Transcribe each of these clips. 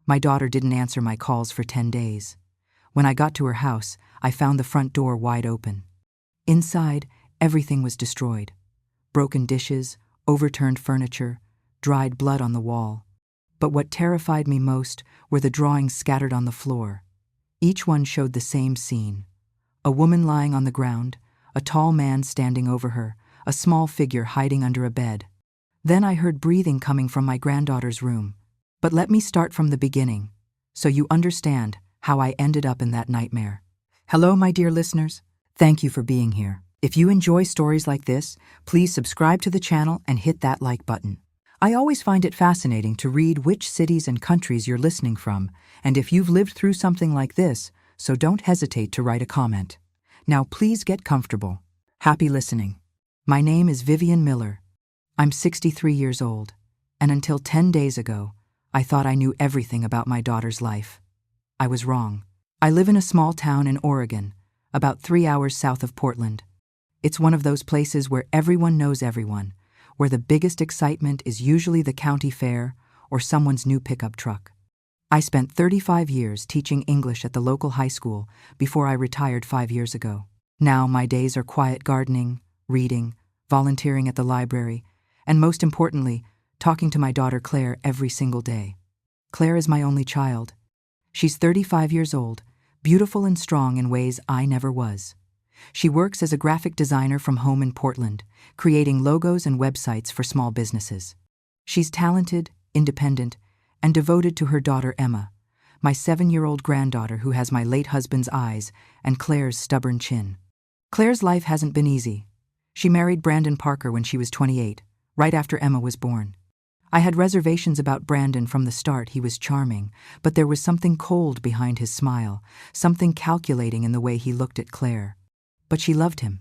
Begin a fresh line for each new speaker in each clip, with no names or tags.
My daughter didn't answer my calls for 10 days. When I got to her house, I found the front door wide open. Inside, everything was destroyed. Broken dishes, overturned furniture, dried blood on the wall. But what terrified me most were the drawings scattered on the floor. Each one showed the same scene. A woman lying on the ground, a tall man standing over her, a small figure hiding under a bed. Then I heard breathing coming from my granddaughter's room. But let me start from the beginning, so you understand how I ended up in that nightmare. Hello, my dear listeners. Thank you for being here. If you enjoy stories like this, please subscribe to the channel and hit that like button. I always find it fascinating to read which cities and countries you're listening from, and if you've lived through something like this, so don't hesitate to write a comment. Now please get comfortable. Happy listening. My name is Vivian Miller. I'm 63 years old, and until 10 days ago, I thought I knew everything about my daughter's life. I was wrong. I live in a small town in Oregon, about 3 hours south of Portland. It's one of those places where everyone knows everyone, where the biggest excitement is usually the county fair or someone's new pickup truck. I spent 35 years teaching English at the local high school before I retired 5 years ago. Now my days are quiet gardening, reading, volunteering at the library, and most importantly, talking to my daughter Claire every single day. Claire is my only child. She's 35 years old, beautiful and strong in ways I never was. She works as a graphic designer from home in Portland, creating logos and websites for small businesses. She's talented, independent, and devoted to her daughter Emma, my 7-year-old granddaughter who has my late husband's eyes and Claire's stubborn chin. Claire's life hasn't been easy. She married Brandon Parker when she was 28, right after Emma was born. I had reservations about Brandon from the start. He was charming, but there was something cold behind his smile, something calculating in the way he looked at Claire. But she loved him,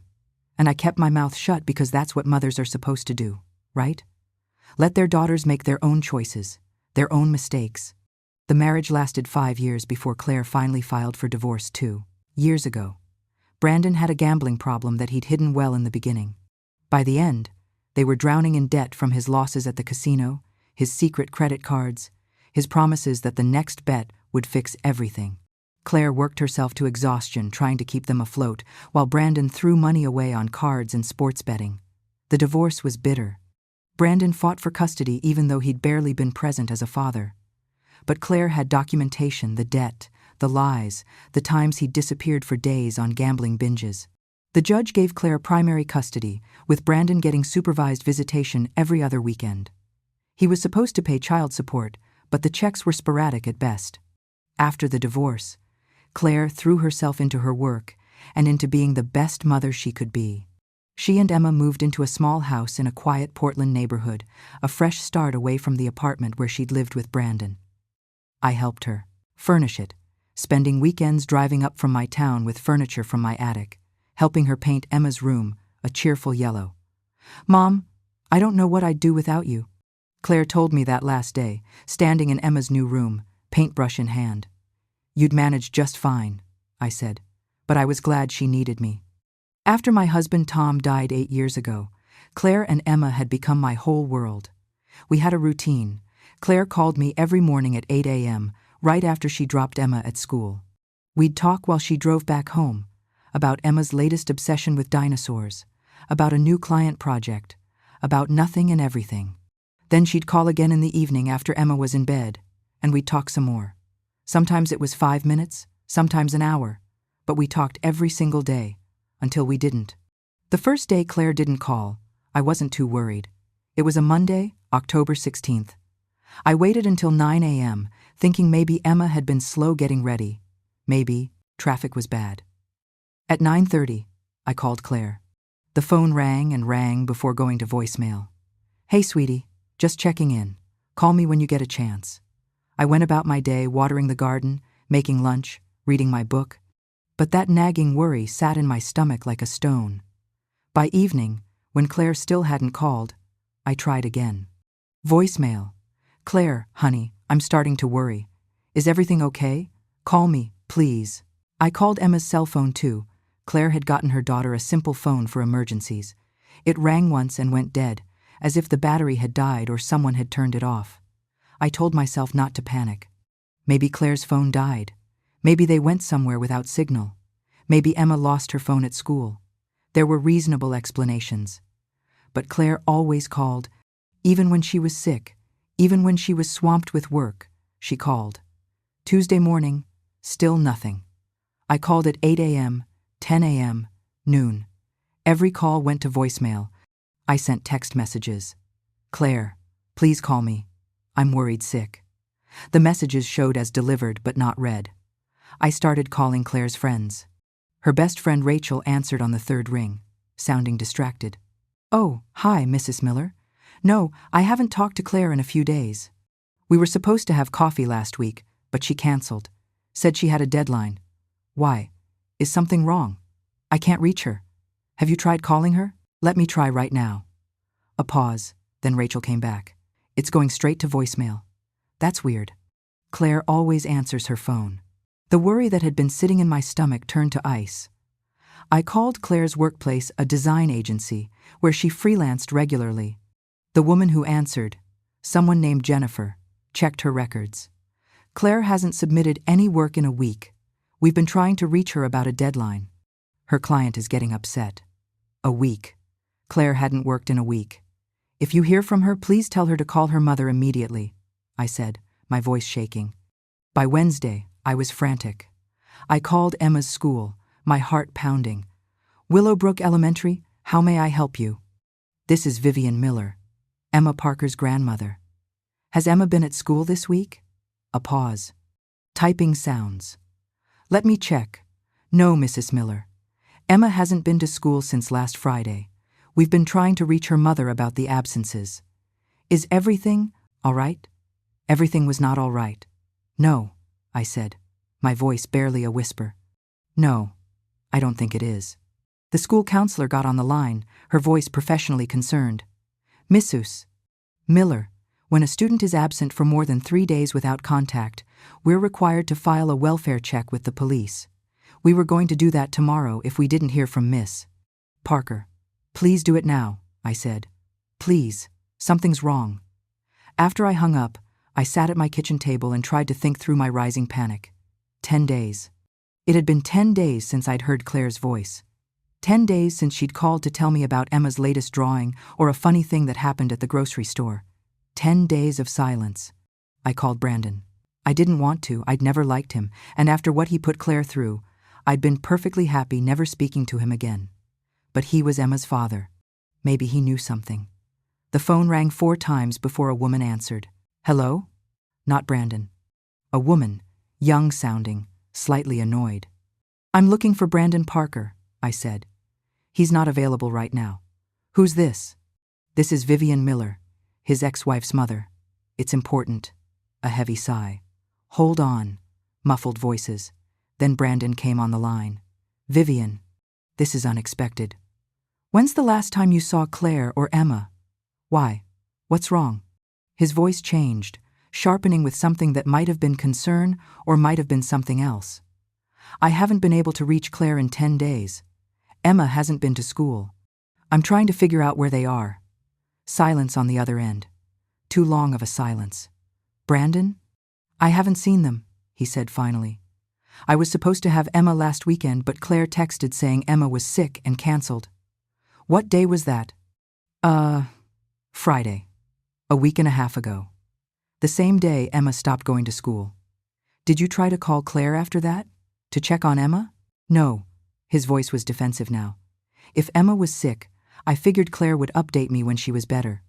and I kept my mouth shut because that's what mothers are supposed to do, right? Let their daughters make their own choices, their own mistakes. The marriage lasted 5 years before Claire finally filed for divorce 2 years ago. Brandon had a gambling problem that he'd hidden well in the beginning. By the end, they were drowning in debt from his losses at the casino, his secret credit cards, his promises that the next bet would fix everything. Claire worked herself to exhaustion trying to keep them afloat, while Brandon threw money away on cards and sports betting. The divorce was bitter. Brandon fought for custody even though he'd barely been present as a father. But Claire had documentation, the debt, the lies, the times he'd disappeared for days on gambling binges. The judge gave Claire primary custody, with Brandon getting supervised visitation every other weekend. He was supposed to pay child support, but the checks were sporadic at best. After the divorce, Claire threw herself into her work and into being the best mother she could be. She and Emma moved into a small house in a quiet Portland neighborhood, a fresh start away from the apartment where she'd lived with Brandon. I helped her furnish it, spending weekends driving up from my town with furniture from my attic, helping her paint Emma's room a cheerful yellow. "Mom, I don't know what I'd do without you," Claire told me that last day, standing in Emma's new room, paintbrush in hand. "You'd manage just fine," I said, but I was glad she needed me. After my husband Tom died 8 years ago, Claire and Emma had become my whole world. We had a routine. Claire called me every morning at 8 a.m., right after she dropped Emma at school. We'd talk while she drove back home, about Emma's latest obsession with dinosaurs, about a new client project, about nothing and everything. Then she'd call again in the evening after Emma was in bed, and we'd talk some more. Sometimes it was 5 minutes, sometimes an hour, but we talked every single day, until we didn't. The first day Claire didn't call, I wasn't too worried. It was a Monday, October 16th. I waited until 9 a.m., thinking maybe Emma had been slow getting ready. Maybe traffic was bad. At 9:30, I called Claire. The phone rang and rang before going to voicemail. "Hey, sweetie, just checking in. Call me when you get a chance." I went about my day watering the garden, making lunch, reading my book. But that nagging worry sat in my stomach like a stone. By evening, when Claire still hadn't called, I tried again. Voicemail. "Claire, honey, I'm starting to worry. Is everything okay? Call me, please." I called Emma's cell phone too. Claire had gotten her daughter a simple phone for emergencies. It rang once and went dead, as if the battery had died or someone had turned it off. I told myself not to panic. Maybe Claire's phone died. Maybe they went somewhere without signal. Maybe Emma lost her phone at school. There were reasonable explanations. But Claire always called. Even when she was sick, even when she was swamped with work, she called. Tuesday morning, still nothing. I called at 8 a.m., 10 a.m., noon. Every call went to voicemail. I sent text messages. Claire, please call me. I'm worried sick. The messages showed as delivered but not read. I started calling Claire's friends. Her best friend Rachel answered on the third ring, sounding distracted. Oh, hi, Mrs. Miller. No, I haven't talked to Claire in a few days. We were supposed to have coffee last week, but she canceled. Said she had a deadline. Why? Is something wrong? I can't reach her. Have you tried calling her? Let me try right now. A pause, then Rachel came back. It's going straight to voicemail. That's weird. Claire always answers her phone. The worry that had been sitting in my stomach turned to ice. I called Claire's workplace a design agency where she freelanced regularly. The woman who answered, someone named Jennifer, checked her records. Claire hasn't submitted any work in a week. We've been trying to reach her about a deadline. Her client is getting upset. A week. Claire hadn't worked in a week. If you hear from her, please tell her to call her mother immediately, I said, my voice shaking. By Wednesday, I was frantic. I called Emma's school, my heart pounding. Willowbrook Elementary, how may I help you? This is Vivian Miller, Emma Parker's grandmother. Has Emma been at school this week? A pause. Typing sounds. Let me check. No, Mrs. Miller. Emma hasn't been to school since last Friday. We've been trying to reach her mother about the absences. Is everything all right? Everything was not all right. No, I said, my voice barely a whisper. No, I don't think it is. The school counselor got on the line, her voice professionally concerned. Mrs. Miller, when a student is absent for more than 3 days without contact, we're required to file a welfare check with the police. We were going to do that tomorrow if we didn't hear from Miss Parker. Please do it now, I said. Please, something's wrong. After I hung up, I sat at my kitchen table and tried to think through my rising panic. 10 days. It had been 10 days since I'd heard Claire's voice. 10 days since she'd called to tell me about Emma's latest drawing or a funny thing that happened at the grocery store. 10 days of silence. I called Brandon. I didn't want to, I'd never liked him, and after what he put Claire through, I'd been perfectly happy never speaking to him again. But he was Emma's father. Maybe he knew something. The phone rang 4 times before a woman answered. Hello? Not Brandon. A woman, young-sounding, slightly annoyed. I'm looking for Brandon Parker, I said. He's not available right now. Who's this? This is Vivian Miller, his ex-wife's mother. It's important. A heavy sigh. Hold on. Muffled voices. Then Brandon came on the line. Vivian, this is unexpected. When's the last time you saw Claire or Emma? Why? What's wrong? His voice changed, sharpening with something that might have been concern or might have been something else. I haven't been able to reach Claire in 10 days. Emma hasn't been to school. I'm trying to figure out where they are. Silence on the other end. Too long of a silence. Brandon? I haven't seen them, he said finally. I was supposed to have Emma last weekend, but Claire texted saying Emma was sick and canceled. What day was that? Friday. A week and a half ago. The same day Emma stopped going to school. Did you try to call Claire after that? To check on Emma? No. His voice was defensive now. If Emma was sick, I figured Claire would update me when she was better.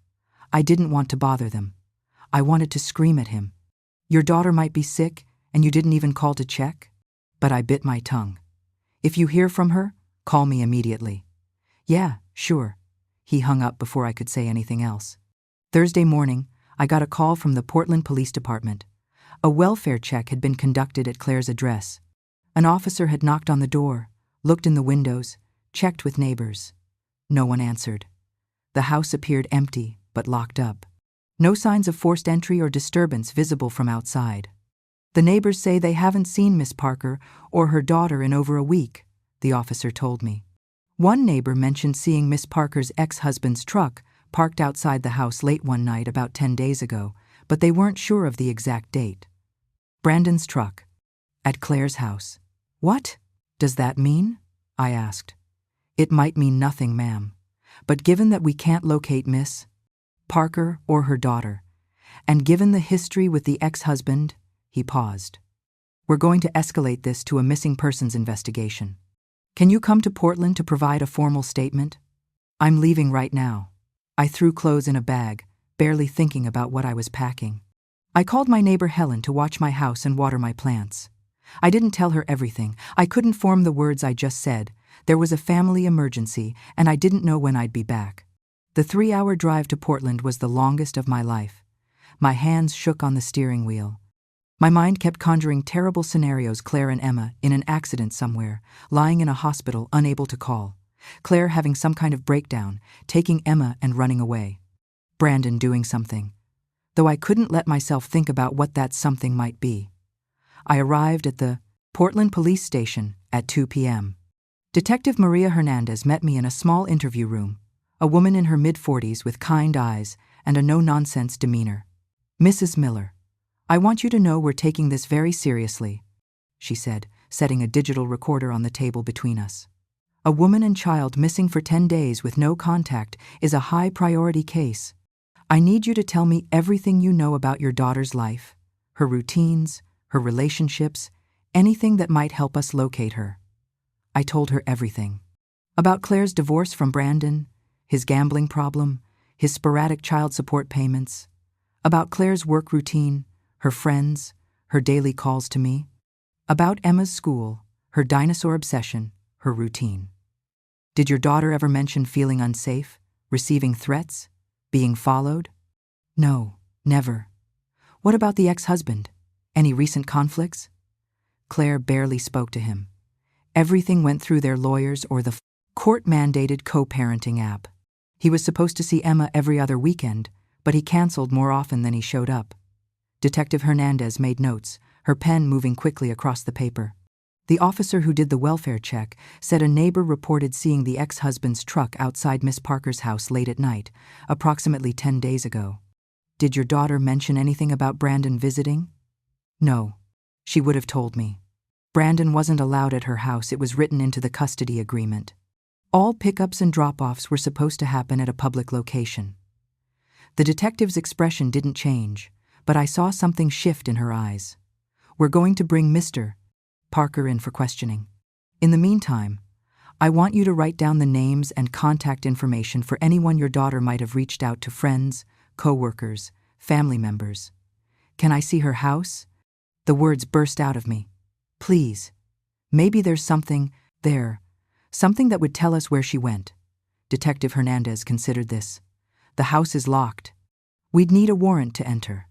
I didn't want to bother them. I wanted to scream at him. Your daughter might be sick, and you didn't even call to check? But I bit my tongue. If you hear from her, call me immediately. Yeah, sure. He hung up before I could say anything else. Thursday morning, I got a call from the Portland Police Department. A welfare check had been conducted at Claire's address. An officer had knocked on the door, looked in the windows, checked with neighbors. No one answered. The house appeared empty, but locked up. No signs of forced entry or disturbance visible from outside. The neighbors say they haven't seen Miss Parker or her daughter in over a week, the officer told me. One neighbor mentioned seeing Miss Parker's ex-husband's truck parked outside the house late one night about 10 days ago, but they weren't sure of the exact date. Brandon's truck. At Claire's house. What does that mean? I asked. It might mean nothing, ma'am. But given that we can't locate Miss Parker or her daughter, and given the history with the ex-husband, he paused. We're going to escalate this to a missing persons investigation. Can you come to Portland to provide a formal statement? I'm leaving right now. I threw clothes in a bag, barely thinking about what I was packing. I called my neighbor Helen to watch my house and water my plants. I didn't tell her everything. I couldn't form the words I just said. There was a family emergency, and I didn't know when I'd be back. The 3-hour drive to Portland was the longest of my life. My hands shook on the steering wheel. My mind kept conjuring terrible scenarios: Claire and Emma in an accident somewhere, lying in a hospital, unable to call. Claire having some kind of breakdown, taking Emma and running away. Brandon doing something. Though I couldn't let myself think about what that something might be. I arrived at the Portland Police Station at 2 p.m. Detective Maria Hernandez met me in a small interview room, a woman in her mid-40s with kind eyes and a no-nonsense demeanor. Mrs. Miller, I want you to know we're taking this very seriously, she said, setting a digital recorder on the table between us. A woman and child missing for 10 days with no contact is a high-priority case. I need you to tell me everything you know about your daughter's life, her routines, her relationships, anything that might help us locate her. I told her everything. About Claire's divorce from Brandon, his gambling problem, his sporadic child support payments. About Claire's work routine, her friends, her daily calls to me. About Emma's school, her dinosaur obsession, her routine. Did your daughter ever mention feeling unsafe, receiving threats, being followed? No, never. What about the ex-husband? Any recent conflicts? Claire barely spoke to him. Everything went through their lawyers or the court-mandated co-parenting app. He was supposed to see Emma every other weekend, but he canceled more often than he showed up. Detective Hernandez made notes, her pen moving quickly across the paper. The officer who did the welfare check said a neighbor reported seeing the ex-husband's truck outside Miss Parker's house late at night, approximately 10 days ago. Did your daughter mention anything about Brandon visiting? No. She would have told me. Brandon wasn't allowed at her house. It was written into the custody agreement. All pickups and drop-offs were supposed to happen at a public location. The detective's expression didn't change, but I saw something shift in her eyes. We're going to bring Mr. Parker in for questioning. In the meantime, I want you to write down the names and contact information for anyone your daughter might have reached out to: friends, co-workers, family members. Can I see her house? The words burst out of me. Please. Maybe there's something there, something that would tell us where she went. Detective Hernandez considered this. The house is locked. We'd need a warrant to enter.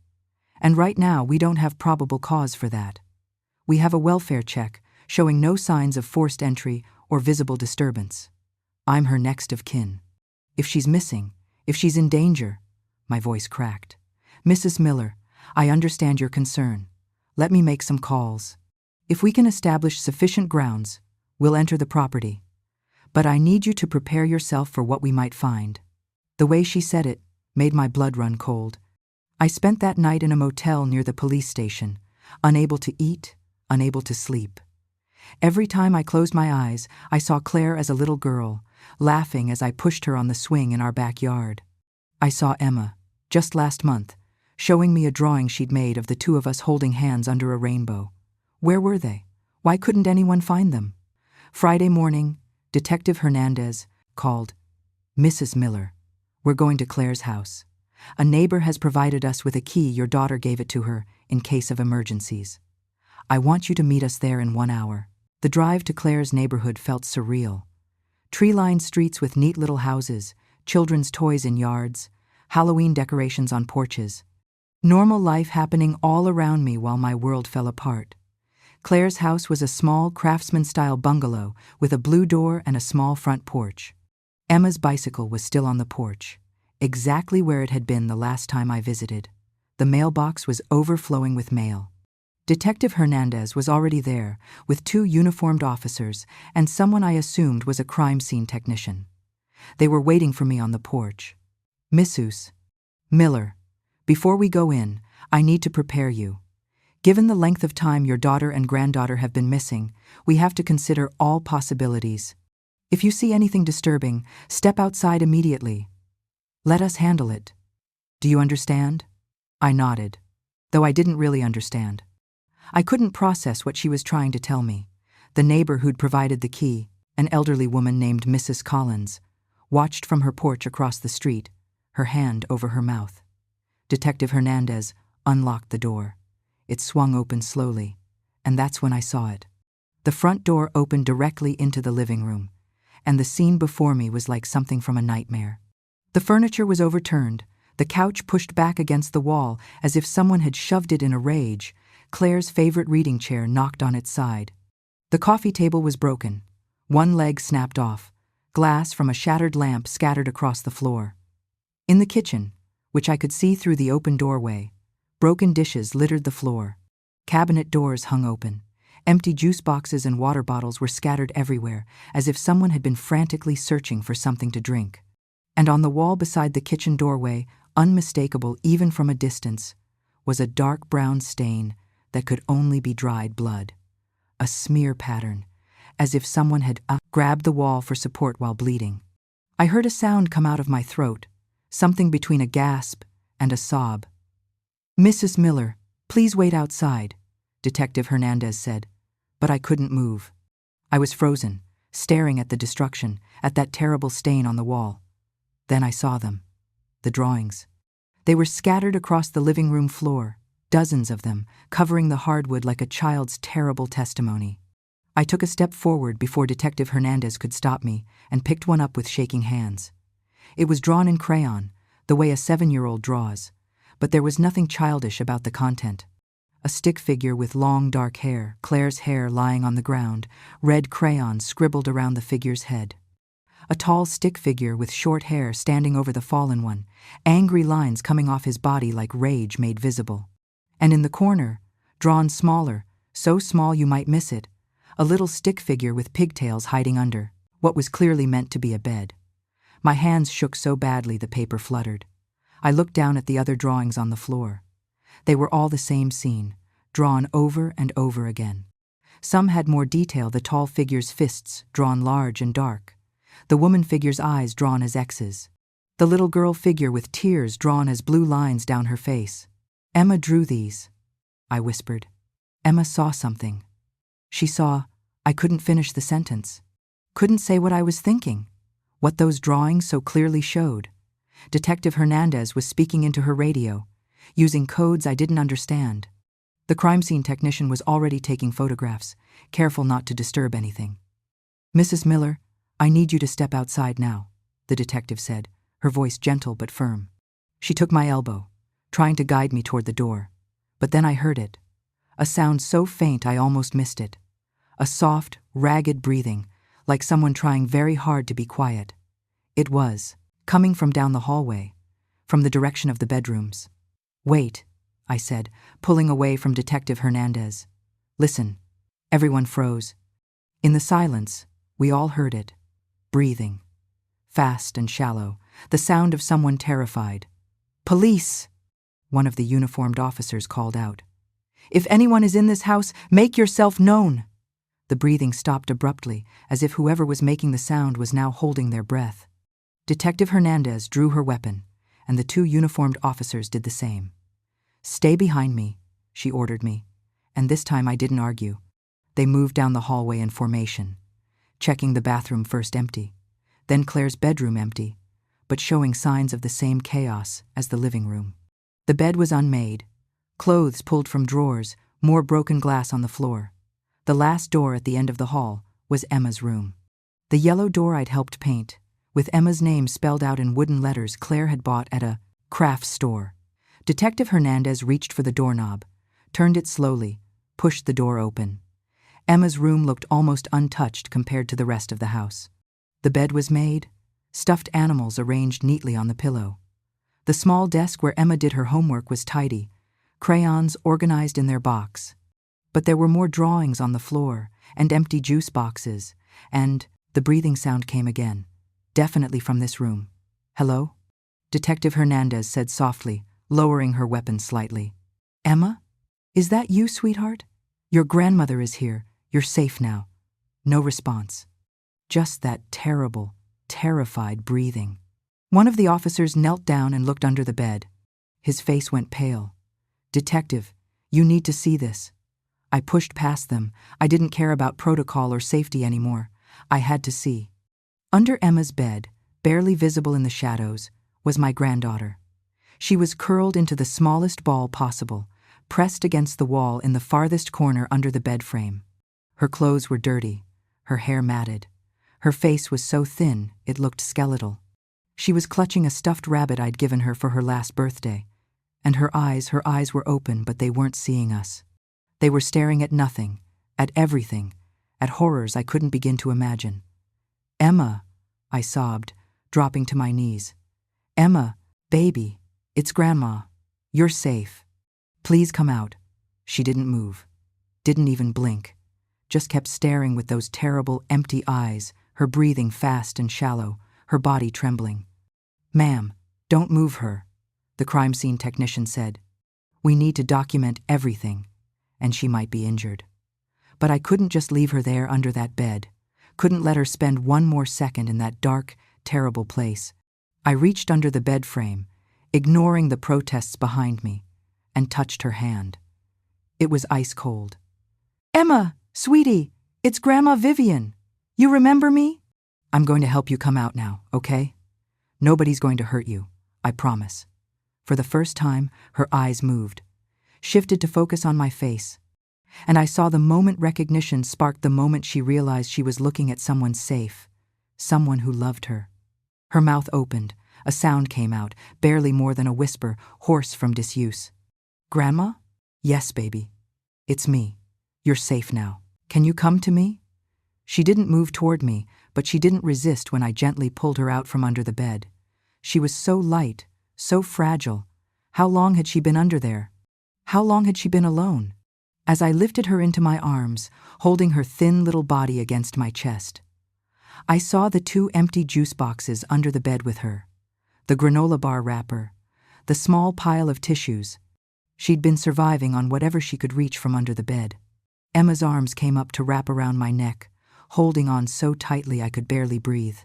And right now we don't have probable cause for that. We have a welfare check showing no signs of forced entry or visible disturbance. I'm her next of kin. If she's missing, if she's in danger, my voice cracked. Mrs. Miller, I understand your concern. Let me make some calls. If we can establish sufficient grounds, we'll enter the property. But I need you to prepare yourself for what we might find. The way she said it made my blood run cold. I spent that night in a motel near the police station, unable to eat, unable to sleep. Every time I closed my eyes, I saw Claire as a little girl, laughing as I pushed her on the swing in our backyard. I saw Emma, just last month, showing me a drawing she'd made of the two of us holding hands under a rainbow. Where were they? Why couldn't anyone find them? Friday morning, Detective Hernandez called. Mrs. Miller, we're going to Claire's house. A neighbor has provided us with a key. Your daughter gave it to her in case of emergencies. I want you to meet us there in 1 hour. The drive to Claire's neighborhood felt surreal. Tree-lined streets with neat little houses, children's toys in yards, Halloween decorations on porches. Normal life happening all around me while my world fell apart. Claire's house was a small craftsman-style bungalow with a blue door and a small front porch. Emma's bicycle was still on the porch, exactly where it had been the last time I visited. The mailbox was overflowing with mail. Detective Hernandez was already there, with 2 uniformed officers and someone I assumed was a crime scene technician. They were waiting for me on the porch. Mrs. Miller, before we go in, I need to prepare you. Given the length of time your daughter and granddaughter have been missing, we have to consider all possibilities. If you see anything disturbing, step outside immediately. Let us handle it. Do you understand? I nodded, though I didn't really understand. I couldn't process what she was trying to tell me. The neighbor who'd provided the key, an elderly woman named Mrs. Collins, watched from her porch across the street, her hand over her mouth. Detective Hernandez unlocked the door. It swung open slowly, and that's when I saw it. The front door opened directly into the living room, and the scene before me was like something from a nightmare. The furniture was overturned, the couch pushed back against the wall as if someone had shoved it in a rage. Claire's favorite reading chair knocked on its side. The coffee table was broken. One leg snapped off. Glass from a shattered lamp scattered across the floor. In the kitchen, which I could see through the open doorway, broken dishes littered the floor. Cabinet doors hung open. Empty juice boxes and water bottles were scattered everywhere, as if someone had been frantically searching for something to drink. And on the wall beside the kitchen doorway, unmistakable even from a distance, was a dark brown stain that could only be dried blood. A smear pattern, as if someone had grabbed the wall for support while bleeding. I heard a sound come out of my throat, something between a gasp and a sob. "Mrs. Miller, please wait outside," Detective Hernandez said, but I couldn't move. I was frozen, staring at the destruction, at that terrible stain on the wall. Then I saw them. The drawings. They were scattered across the living room floor, dozens of them, covering the hardwood like a child's terrible testimony. I took a step forward before Detective Hernandez could stop me and picked one up with shaking hands. It was drawn in crayon, the way a 7-year-old draws, but there was nothing childish about the content. A stick figure with long dark hair, Claire's hair lying on the ground, red crayon scribbled around the figure's head. A tall stick figure with short hair standing over the fallen one, angry lines coming off his body like rage made visible. And in the corner, drawn smaller, so small you might miss it, a little stick figure with pigtails hiding under what was clearly meant to be a bed. My hands shook so badly the paper fluttered. I looked down at the other drawings on the floor. They were all the same scene, drawn over and over again. Some had more detail, the tall figure's fists drawn large and dark, the woman figure's eyes drawn as X's, the little girl figure with tears drawn as blue lines down her face. "Emma drew these," I whispered. Emma saw something. She saw, I couldn't finish the sentence. Couldn't say what I was thinking, what those drawings so clearly showed. Detective Hernandez was speaking into her radio, using codes I didn't understand. The crime scene technician was already taking photographs, careful not to disturb anything. "Mrs. Miller, I need you to step outside now," the detective said, her voice gentle but firm. She took my elbow, trying to guide me toward the door. But then I heard it. A sound so faint I almost missed it. A soft, ragged breathing, like someone trying very hard to be quiet. It was coming from down the hallway, from the direction of the bedrooms. "Wait," I said, pulling away from Detective Hernandez. "Listen." Everyone froze. In the silence, we all heard it. Breathing. Fast and shallow, the sound of someone terrified. "Police!" One of the uniformed officers called out. "If anyone is in this house, make yourself known." The breathing stopped abruptly, as if whoever was making the sound was now holding their breath. Detective Hernandez drew her weapon, and the 2 uniformed officers did the same. "Stay behind me," she ordered me, and this time I didn't argue. They moved down the hallway in formation, checking the bathroom first empty, then Claire's bedroom empty, but showing signs of the same chaos as the living room. The bed was unmade, clothes pulled from drawers, more broken glass on the floor. The last door at the end of the hall was Emma's room. The yellow door I'd helped paint, with Emma's name spelled out in wooden letters Claire had bought at a craft store. Detective Hernandez reached for the doorknob, turned it slowly, pushed the door open. Emma's room looked almost untouched compared to the rest of the house. The bed was made, stuffed animals arranged neatly on the pillow. The small desk where Emma did her homework was tidy, crayons organized in their box. But there were more drawings on the floor, and empty juice boxes, and the breathing sound came again, definitely from this room. "Hello?" Detective Hernandez said softly, lowering her weapon slightly. "Emma?" Is that you, sweetheart? Your grandmother is here. You're safe now. No response. Just that terrible, terrified breathing. One of the officers knelt down and looked under the bed. His face went pale. Detective, you need to see this. I pushed past them. I didn't care about protocol or safety anymore. I had to see. Under Emma's bed, barely visible in the shadows, was my granddaughter. She was curled into the smallest ball possible, pressed against the wall in the farthest corner under the bed frame. Her clothes were dirty, her hair matted. Her face was so thin, it looked skeletal. She was clutching a stuffed rabbit I'd given her for her last birthday. And her eyes were open, but they weren't seeing us. They were staring at nothing, at everything, at horrors I couldn't begin to imagine. Emma, I sobbed, dropping to my knees. Emma, baby, it's Grandma. You're safe. Please come out. She didn't move, didn't even blink, just kept staring with those terrible, empty eyes, her breathing fast and shallow, her body trembling. Ma'am, don't move her, the crime scene technician said. We need to document everything, and she might be injured. But I couldn't just leave her there under that bed, couldn't let her spend one more second in that dark, terrible place. I reached under the bed frame, ignoring the protests behind me, and touched her hand. It was ice cold. Emma, sweetie, it's Grandma Vivian. You remember me? I'm going to help you come out now, okay? Nobody's going to hurt you, I promise. For the first time, her eyes moved, shifted to focus on my face, and I saw the moment recognition sparked the moment she realized she was looking at someone safe, someone who loved her. Her mouth opened, a sound came out, barely more than a whisper, hoarse from disuse. Grandma? Yes, baby. It's me. You're safe now. Can you come to me? She didn't move toward me, but she didn't resist when I gently pulled her out from under the bed. She was so light, so fragile. How long had she been under there? How long had she been alone? As I lifted her into my arms, holding her thin little body against my chest, I saw the 2 empty juice boxes under the bed with her, the granola bar wrapper, the small pile of tissues. She'd been surviving on whatever she could reach from under the bed. Emma's arms came up to wrap around my neck, holding on so tightly I could barely breathe.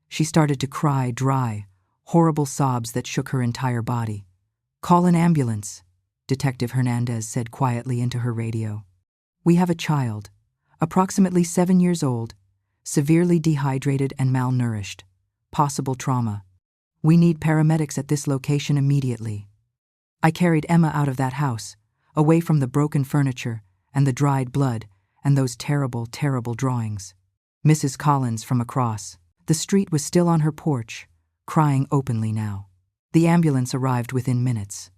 She started to cry dry, horrible sobs that shook her entire body. Call an ambulance, Detective Hernandez said quietly into her radio. We have a child, approximately 7 years old, severely dehydrated and malnourished. Possible trauma. We need paramedics at this location immediately. I carried Emma out of that house, away from the broken furniture and the dried blood and those terrible, terrible drawings. Mrs. Collins from across the street was still on her porch, crying openly now. The ambulance arrived within minutes.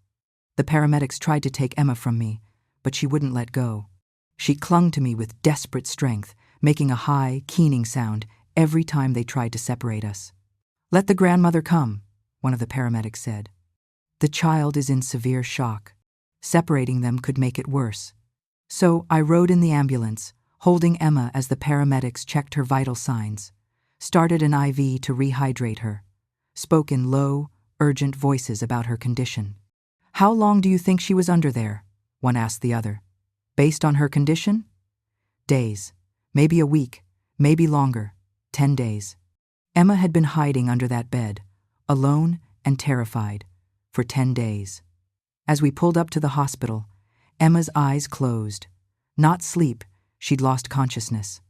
The paramedics tried to take Emma from me, but she wouldn't let go. She clung to me with desperate strength, making a high, keening sound every time they tried to separate us. Let the grandmother come, one of the paramedics said. The child is in severe shock. Separating them could make it worse. So I rode in the ambulance, holding Emma as the paramedics checked her vital signs, started an IV to rehydrate her, spoke in low, urgent voices about her condition. How long do you think she was under there? One asked the other. Based on her condition? Days. Maybe a week. Maybe longer. 10 days. Emma had been hiding under that bed, alone and terrified, for 10 days. As we pulled up to the hospital, Emma's eyes closed. Not sleep, she'd lost consciousness.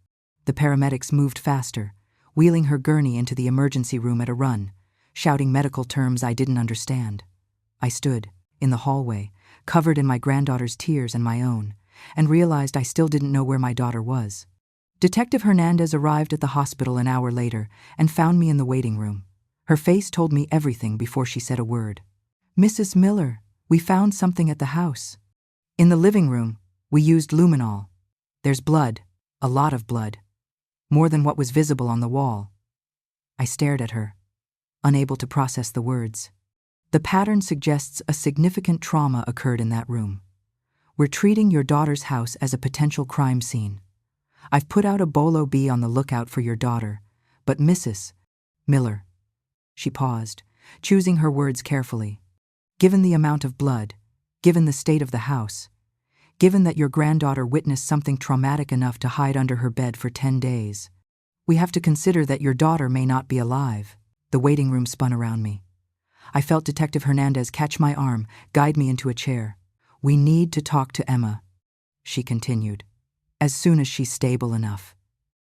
The paramedics moved faster, wheeling her gurney into the emergency room at a run, shouting medical terms I didn't understand. I stood, in the hallway, covered in my granddaughter's tears and my own, and realized I still didn't know where my daughter was. Detective Hernandez arrived at the hospital an hour later and found me in the waiting room. Her face told me everything before she said a word. Mrs. Miller, we found something at the house. In the living room, we used luminol. There's blood, a lot of blood, more than what was visible on the wall. I stared at her, unable to process the words. The pattern suggests a significant trauma occurred in that room. We're treating your daughter's house as a potential crime scene. I've put out a bolo bee on the lookout for your daughter, but Mrs. Miller. She paused, choosing her words carefully. Given the amount of blood, given the state of the house, given that your granddaughter witnessed something traumatic enough to hide under her bed for 10 days. We have to consider that your daughter may not be alive." The waiting room spun around me. I felt Detective Hernandez catch my arm, guide me into a chair. "We need to talk to Emma," she continued, "as soon as she's stable enough.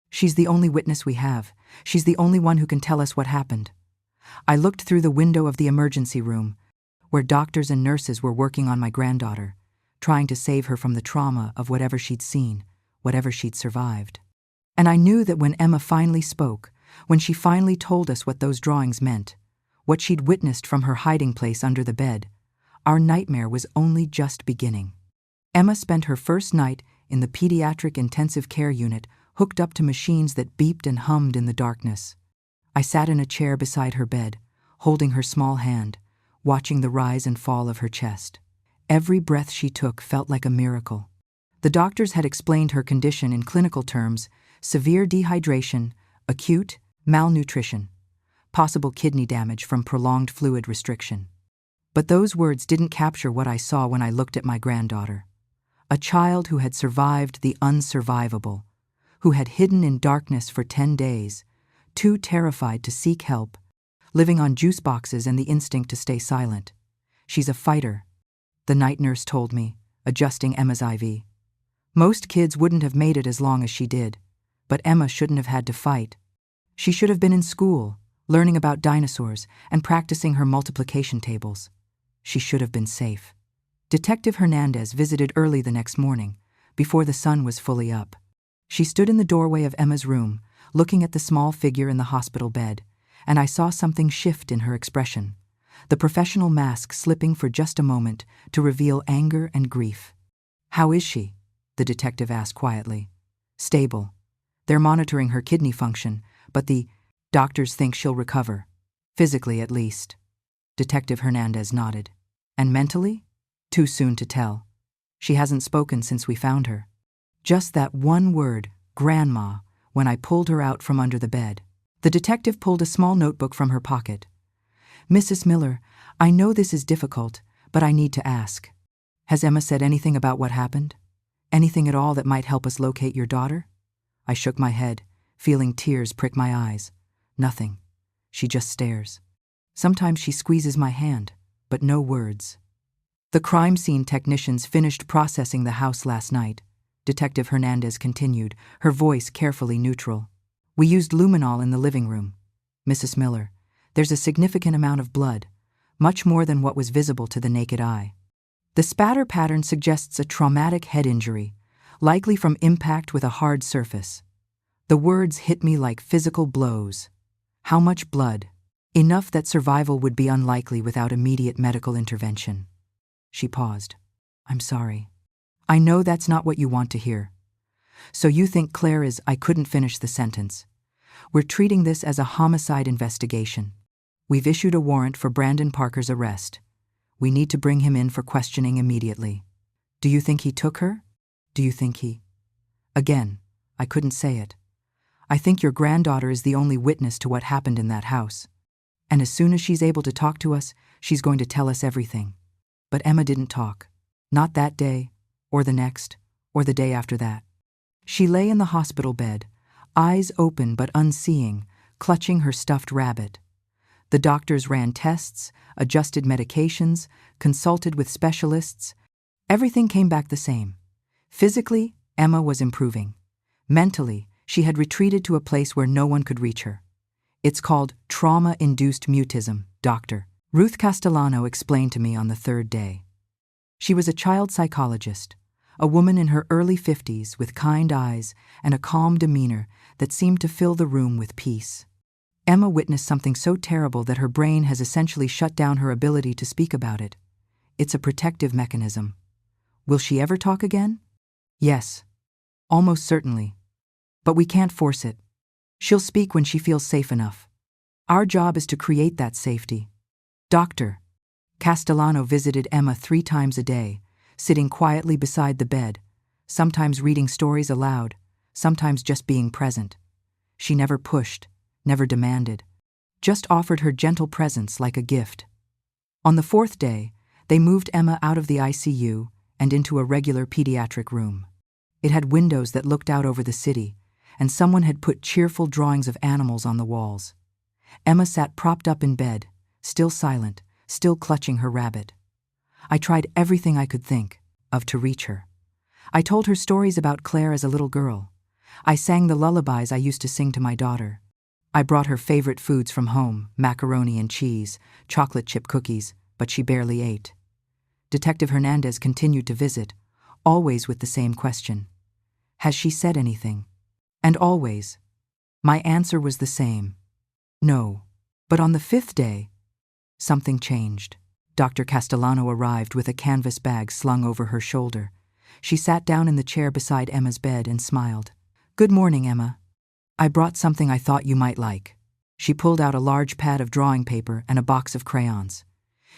She's the only witness we have. She's the only one who can tell us what happened." I looked through the window of the emergency room, where doctors and nurses were working on my granddaughter, trying to save her from the trauma of whatever she'd seen, whatever she'd survived. And I knew that when Emma finally spoke, when she finally told us what those drawings meant, what she'd witnessed from her hiding place under the bed, our nightmare was only just beginning. Emma spent her first night in the pediatric intensive care unit, hooked up to machines that beeped and hummed in the darkness. I sat in a chair beside her bed, holding her small hand, watching the rise and fall of her chest. Every breath she took felt like a miracle. The doctors had explained her condition in clinical terms: severe dehydration, acute malnutrition, possible kidney damage from prolonged fluid restriction. But those words didn't capture what I saw when I looked at my granddaughter. A child who had survived the unsurvivable, who had hidden in darkness for 10 days, too terrified to seek help, living on juice boxes and the instinct to stay silent. "She's a fighter," the night nurse told me, adjusting Emma's IV. "Most kids wouldn't have made it as long as she did, but Emma shouldn't have had to fight. She should have been in school, learning about dinosaurs and practicing her multiplication tables. She should have been safe." Detective Hernandez visited early the next morning, before the sun was fully up. She stood in the doorway of Emma's room, looking at the small figure in the hospital bed, and I saw something shift in her expression, the professional mask slipping for just a moment to reveal anger and grief. "How is she?" the detective asked quietly. "Stable. They're monitoring her kidney function, but the doctors think she'll recover. Physically, at least." Detective Hernandez nodded. "And mentally? Too soon to tell. She hasn't spoken since we found her. Just that one word, Grandma, when I pulled her out from under the bed." The detective pulled a small notebook from her pocket. "Mrs. Miller, I know this is difficult, but I need to ask. Has Emma said anything about what happened? Anything at all that might help us locate your daughter?" I shook my head, feeling tears prick my eyes. "Nothing. She just stares. Sometimes she squeezes my hand, but no words." "The crime scene technicians finished processing the house last night," Detective Hernandez continued, her voice carefully neutral. "We used luminol in the living room. Mrs. Miller, there's a significant amount of blood, much more than what was visible to the naked eye. The spatter pattern suggests a traumatic head injury, likely from impact with a hard surface." The words hit me like physical blows. How much blood? Enough that survival would be unlikely without immediate medical intervention. She paused. "I'm sorry. I know that's not what you want to hear. So you think Claire is—" I couldn't finish the sentence. "We're treating this as a homicide investigation. We've issued a warrant for Brandon Parker's arrest. We need to bring him in for questioning immediately. Do you think he took her? Do you think he—" Again, I couldn't say it. "I think your granddaughter is the only witness to what happened in that house. And as soon as she's able to talk to us, she's going to tell us everything." But Emma didn't talk. Not that day, or the next, or the day after that. She lay in the hospital bed, eyes open but unseeing, clutching her stuffed rabbit. The doctors ran tests, adjusted medications, consulted with specialists. Everything came back the same. Physically, Emma was improving. Mentally, she had retreated to a place where no one could reach her. "It's called trauma-induced mutism, Doctor," Ruth Castellano explained to me on the third day. She was a child psychologist, a woman in her early 50s with kind eyes and a calm demeanor that seemed to fill the room with peace. Emma witnessed something so terrible that her brain has essentially shut down her ability to speak about it. It's a protective mechanism. Will she ever talk again? Yes, almost certainly. But we can't force it. She'll speak when she feels safe enough. Our job is to create that safety. Doctor. Castellano visited Emma 3 times a day, sitting quietly beside the bed, sometimes reading stories aloud, sometimes just being present. She never pushed, never demanded, just offered her gentle presence like a gift. On the 4th day, they moved Emma out of the ICU and into a regular pediatric room. It had windows that looked out over the city, and someone had put cheerful drawings of animals on the walls. Emma sat propped up in bed, still silent, still clutching her rabbit. I tried everything I could think of to reach her. I told her stories about Claire as a little girl. I sang the lullabies I used to sing to my daughter. I brought her favorite foods from home, macaroni and cheese, chocolate chip cookies, but she barely ate. Detective Hernandez continued to visit, always with the same question. Has she said anything? And always. My answer was the same. No. But on the 5th day, something changed. Dr. Castellano arrived with a canvas bag slung over her shoulder. She sat down in the chair beside Emma's bed and smiled. Good morning, Emma. I brought something I thought you might like. She pulled out a large pad of drawing paper and a box of crayons.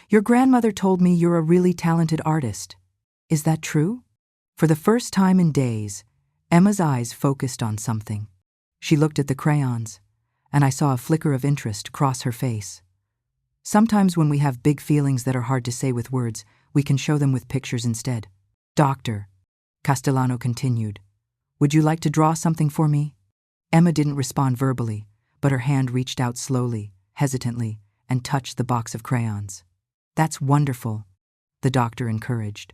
Your grandmother told me you're a really talented artist. Is that true? For the first time in days, Emma's eyes focused on something. She looked at the crayons, and I saw a flicker of interest cross her face. Sometimes when we have big feelings that are hard to say with words, we can show them with pictures instead. Doctor, Castellano continued, would you like to draw something for me? Emma didn't respond verbally, but her hand reached out slowly, hesitantly, and touched the box of crayons. That's wonderful, the doctor encouraged.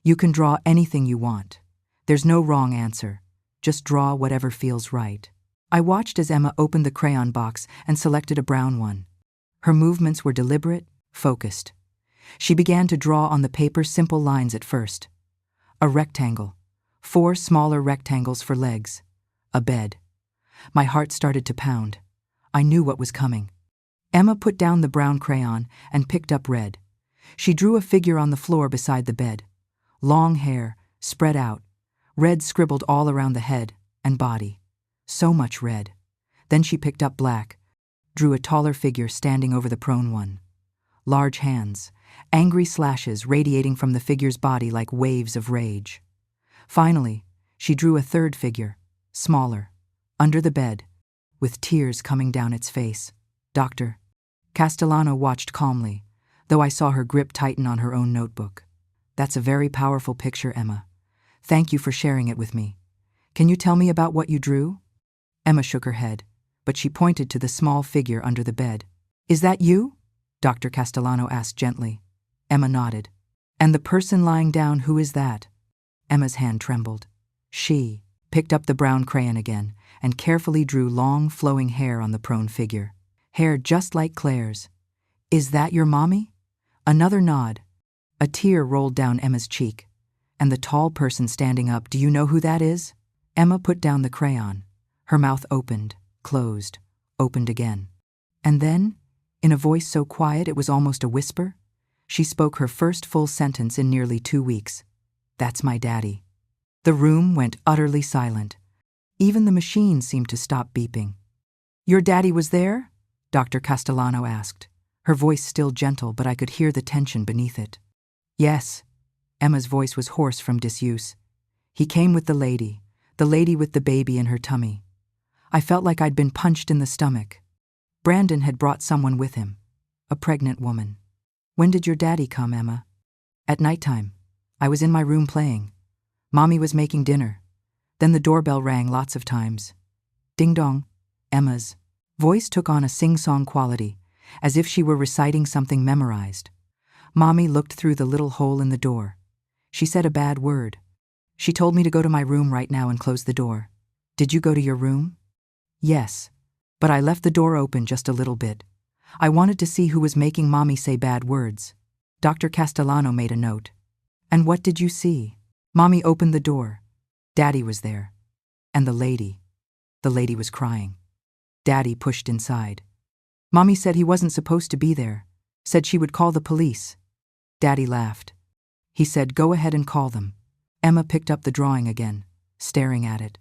You can draw anything you want. There's no wrong answer. Just draw whatever feels right. I watched as Emma opened the crayon box and selected a brown one. Her movements were deliberate, focused. She began to draw on the paper simple lines at first. A rectangle, 4 smaller rectangles for legs, a bed. My heart started to pound. I knew what was coming. Emma put down the brown crayon and picked up red. She drew a figure on the floor beside the bed. Long hair, spread out, red scribbled all around the head and body. So much red. Then she picked up black, drew a taller figure standing over the prone one. Large hands, angry slashes radiating from the figure's body like waves of rage. Finally, she drew a third figure, smaller, under the bed, with tears coming down its face. Dr. Castellano watched calmly, though I saw her grip tighten on her own notebook. That's a very powerful picture, Emma. Thank you for sharing it with me. Can you tell me about what you drew? Emma shook her head, but she pointed to the small figure under the bed. Is that you? Dr. Castellano asked gently. Emma nodded. And the person lying down, who is that? Emma's hand trembled. She picked up the brown crayon again and carefully drew long, flowing hair on the prone figure. Hair just like Claire's. Is that your mommy? Another nod. A tear rolled down Emma's cheek. And the tall person standing up, do you know who that is? Emma put down the crayon. Her mouth opened, closed, opened again. And then, in a voice so quiet it was almost a whisper, she spoke her first full sentence in nearly 2 weeks. That's my daddy. The room went utterly silent. Even the machine seemed to stop beeping. Your daddy was there? Dr. Castellano asked, her voice still gentle, but I could hear the tension beneath it. Yes. Emma's voice was hoarse from disuse. He came with the lady with the baby in her tummy. I felt like I'd been punched in the stomach. Brandon had brought someone with him, a pregnant woman. When did your daddy come, Emma? At nighttime. I was in my room playing. Mommy was making dinner. Then the doorbell rang lots of times. Ding dong. Emma's voice took on a sing-song quality, as if she were reciting something memorized. Mommy looked through the little hole in the door. She said a bad word. She told me to go to my room right now and close the door. Did you go to your room? Yes, but I left the door open just a little bit. I wanted to see who was making Mommy say bad words. Dr. Castellano made a note. And what did you see? Mommy opened the door. Daddy was there. And the lady was crying. Daddy pushed inside. Mommy said he wasn't supposed to be there, said she would call the police. Daddy laughed. He said, go ahead and call them. Emma picked up the drawing again, staring at it.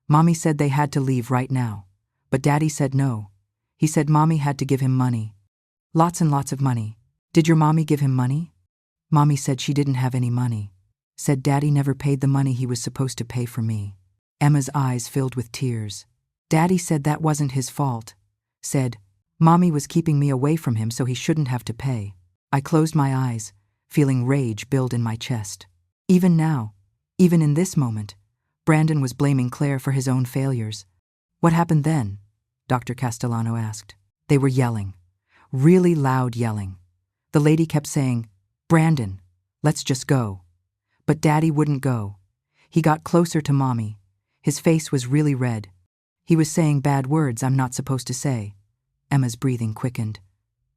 Mommy said they had to leave right now, but Daddy said no. He said Mommy had to give him money. Lots and lots of money. Did your mommy give him money? Mommy said she didn't have any money. Said Daddy never paid the money he was supposed to pay for me. Emma's eyes filled with tears. Daddy said that wasn't his fault. Said, Mommy was keeping me away from him so he shouldn't have to pay. I closed my eyes, feeling rage build in my chest. Even now, even in this moment, Brandon was blaming Claire for his own failures. What happened then? Dr. Castellano asked. They were yelling. Really loud yelling. The lady kept saying, "Brandon, let's just go." But Daddy wouldn't go. He got closer to Mommy. His face was really red. He was saying bad words I'm not supposed to say. Emma's breathing quickened.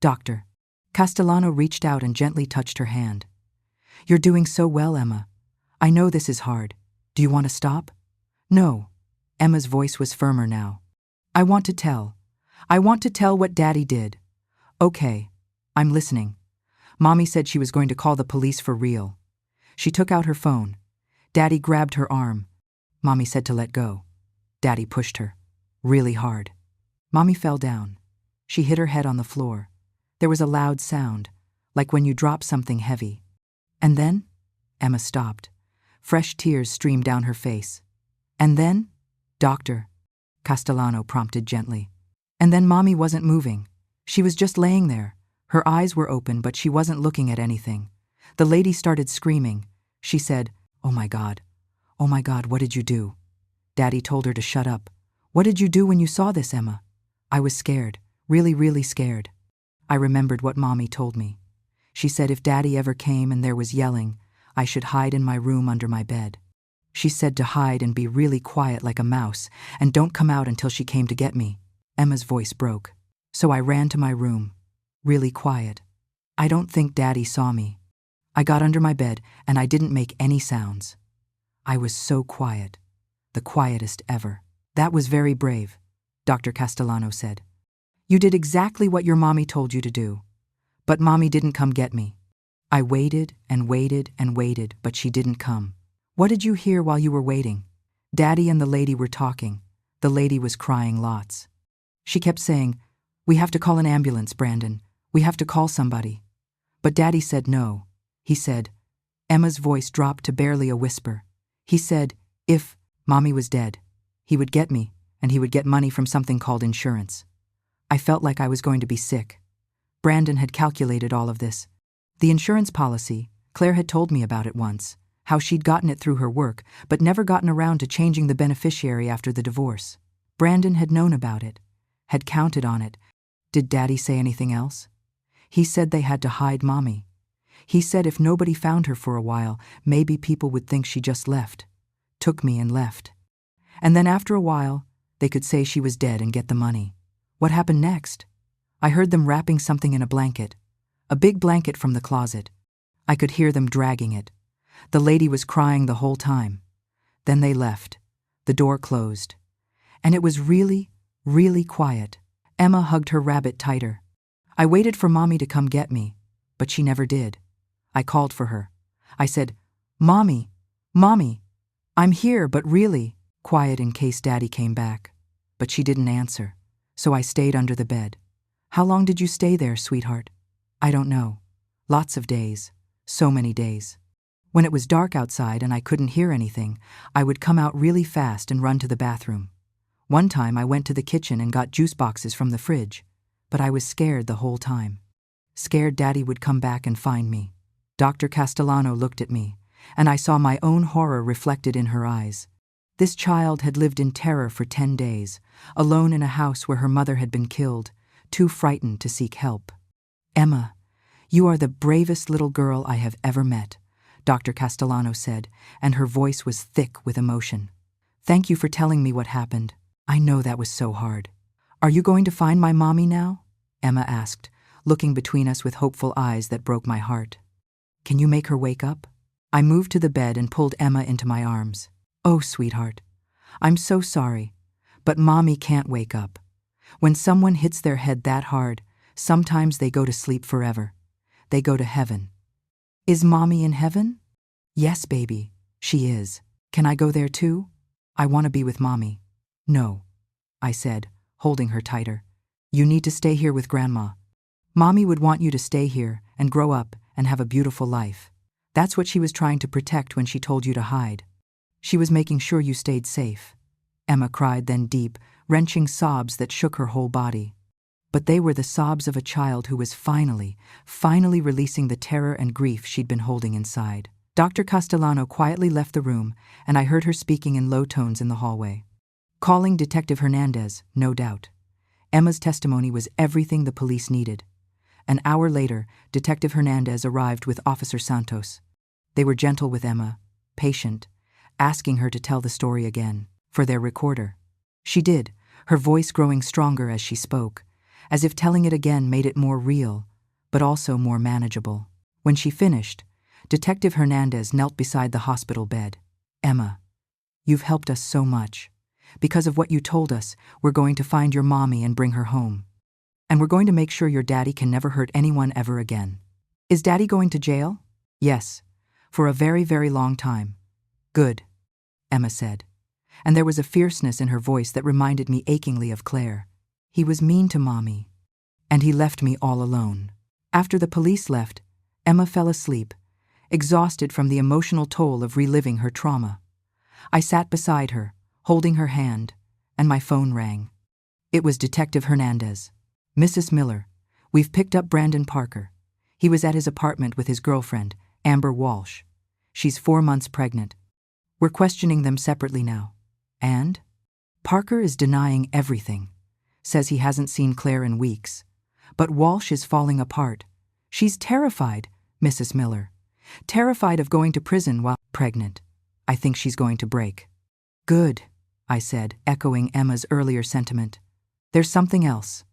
"Doctor." Castellano reached out and gently touched her hand. "You're doing so well, Emma. I know this is hard. Do you want to stop?" "No." Emma's voice was firmer now. I want to tell what Daddy did." "Okay, I'm listening." Mommy said she was going to call the police for real. She took out her phone. Daddy grabbed her arm. Mommy said to let go. Daddy pushed her, really hard. Mommy fell down. She hit her head on the floor. There was a loud sound, like when you drop something heavy. And then? Emma stopped. Fresh tears streamed down her face. "And then?" "Doctor," Castellano prompted gently. And then Mommy wasn't moving. She was just laying there. Her eyes were open, but she wasn't looking at anything. The lady started screaming. She said, "Oh my God, what did you do?" Daddy told her to shut up. "What did you do when you saw this, Emma?" "I was scared, really, really scared." I remembered what Mommy told me. She said if Daddy ever came and there was yelling, I should hide in my room under my bed. She said to hide and be really quiet like a mouse, and don't come out until she came to get me. Emma's voice broke. So I ran to my room, really quiet. I don't think Daddy saw me. I got under my bed and I didn't make any sounds. I was so quiet, the quietest ever. "That was very brave," Dr. Castellano said. "You did exactly what your mommy told you to do. But Mommy didn't come get me. I waited and waited and waited, but she didn't come." "What did you hear while you were waiting?" "Daddy and the lady were talking. The lady was crying lots. She kept saying, 'We have to call an ambulance, Brandon. We have to call somebody.' But Daddy said no. He said," Emma's voice dropped to barely a whisper. "He said, if Mommy was dead, he would get me, and he would get money from something called insurance." I felt like I was going to be sick. Brandon had calculated all of this. The insurance policy, Claire had told me about it once, how she'd gotten it through her work, but never gotten around to changing the beneficiary after the divorce. Brandon had known about it, had counted on it. Did Daddy say anything else? He said they had to hide Mommy. He said if nobody found her for a while, maybe people would think she just left, took me and left. And then after a while, they could say she was dead and get the money. What happened next? I heard them wrapping something in a blanket, a big blanket from the closet. I could hear them dragging it. The lady was crying the whole time. Then they left. The door closed. And it was really, really quiet. Emma hugged her rabbit tighter. I waited for Mommy to come get me, but she never did. I called for her. I said, "Mommy, Mommy, I'm here, but really," quiet in case Daddy came back. But she didn't answer, so I stayed under the bed. "How long did you stay there, sweetheart?" "I don't know. Lots of days. So many days. When it was dark outside and I couldn't hear anything, I would come out really fast and run to the bathroom. One time I went to the kitchen and got juice boxes from the fridge, but I was scared the whole time. Scared Daddy would come back and find me." Dr. Castellano looked at me, and I saw my own horror reflected in her eyes. This child had lived in terror for 10 days, alone in a house where her mother had been killed, too frightened to seek help. "Emma, you are the bravest little girl I have ever met," Dr. Castellano said, and her voice was thick with emotion. "Thank you for telling me what happened. I know that was so hard." "Are you going to find my Mommy now?" Emma asked, looking between us with hopeful eyes that broke my heart. "Can you make her wake up?" I moved to the bed and pulled Emma into my arms. "Oh, sweetheart, I'm so sorry, but Mommy can't wake up. When someone hits their head that hard, sometimes they go to sleep forever. They go to heaven." "Is Mommy in heaven?" "Yes, baby, she is. Can I go there too?" "I want to be with Mommy." "No," I said, holding her tighter. "You need to stay here with Grandma. Mommy would want you to stay here and grow up and have a beautiful life. That's what she was trying to protect when she told you to hide. She was making sure you stayed safe." Emma cried, then deep, wrenching sobs that shook her whole body. But they were the sobs of a child who was finally releasing the terror and grief she'd been holding inside. Dr. Castellano quietly left the room, and I heard her speaking in low tones in the hallway. Calling Detective Hernandez, no doubt. Emma's testimony was everything the police needed. An hour later, Detective Hernandez arrived with Officer Santos. They were gentle with Emma, patient, asking her to tell the story again, for their recorder. She did, her voice growing stronger as she spoke, as if telling it again made it more real, but also more manageable. When she finished, Detective Hernandez knelt beside the hospital bed. "Emma, you've helped us so much. Because of what you told us, we're going to find your mommy and bring her home. And we're going to make sure your daddy can never hurt anyone ever again." "Is Daddy going to jail?" "Yes, for a very, very long time." "Good," Emma said, and there was a fierceness in her voice that reminded me achingly of Claire. "He was mean to Mommy, and he left me all alone." After the police left, Emma fell asleep, exhausted from the emotional toll of reliving her trauma. I sat beside her, holding her hand, and my phone rang. It was Detective Hernandez. "Mrs. Miller, we've picked up Brandon Parker. He was at his apartment with his girlfriend, Amber Walsh. She's 4 months pregnant. We're questioning them separately now. And? Parker is denying everything. Says he hasn't seen Claire in weeks. But Walsh is falling apart. She's terrified, Mrs. Miller. Terrified of going to prison while pregnant. I think she's going to break." "Good," I said, echoing Emma's earlier sentiment. "There's something else.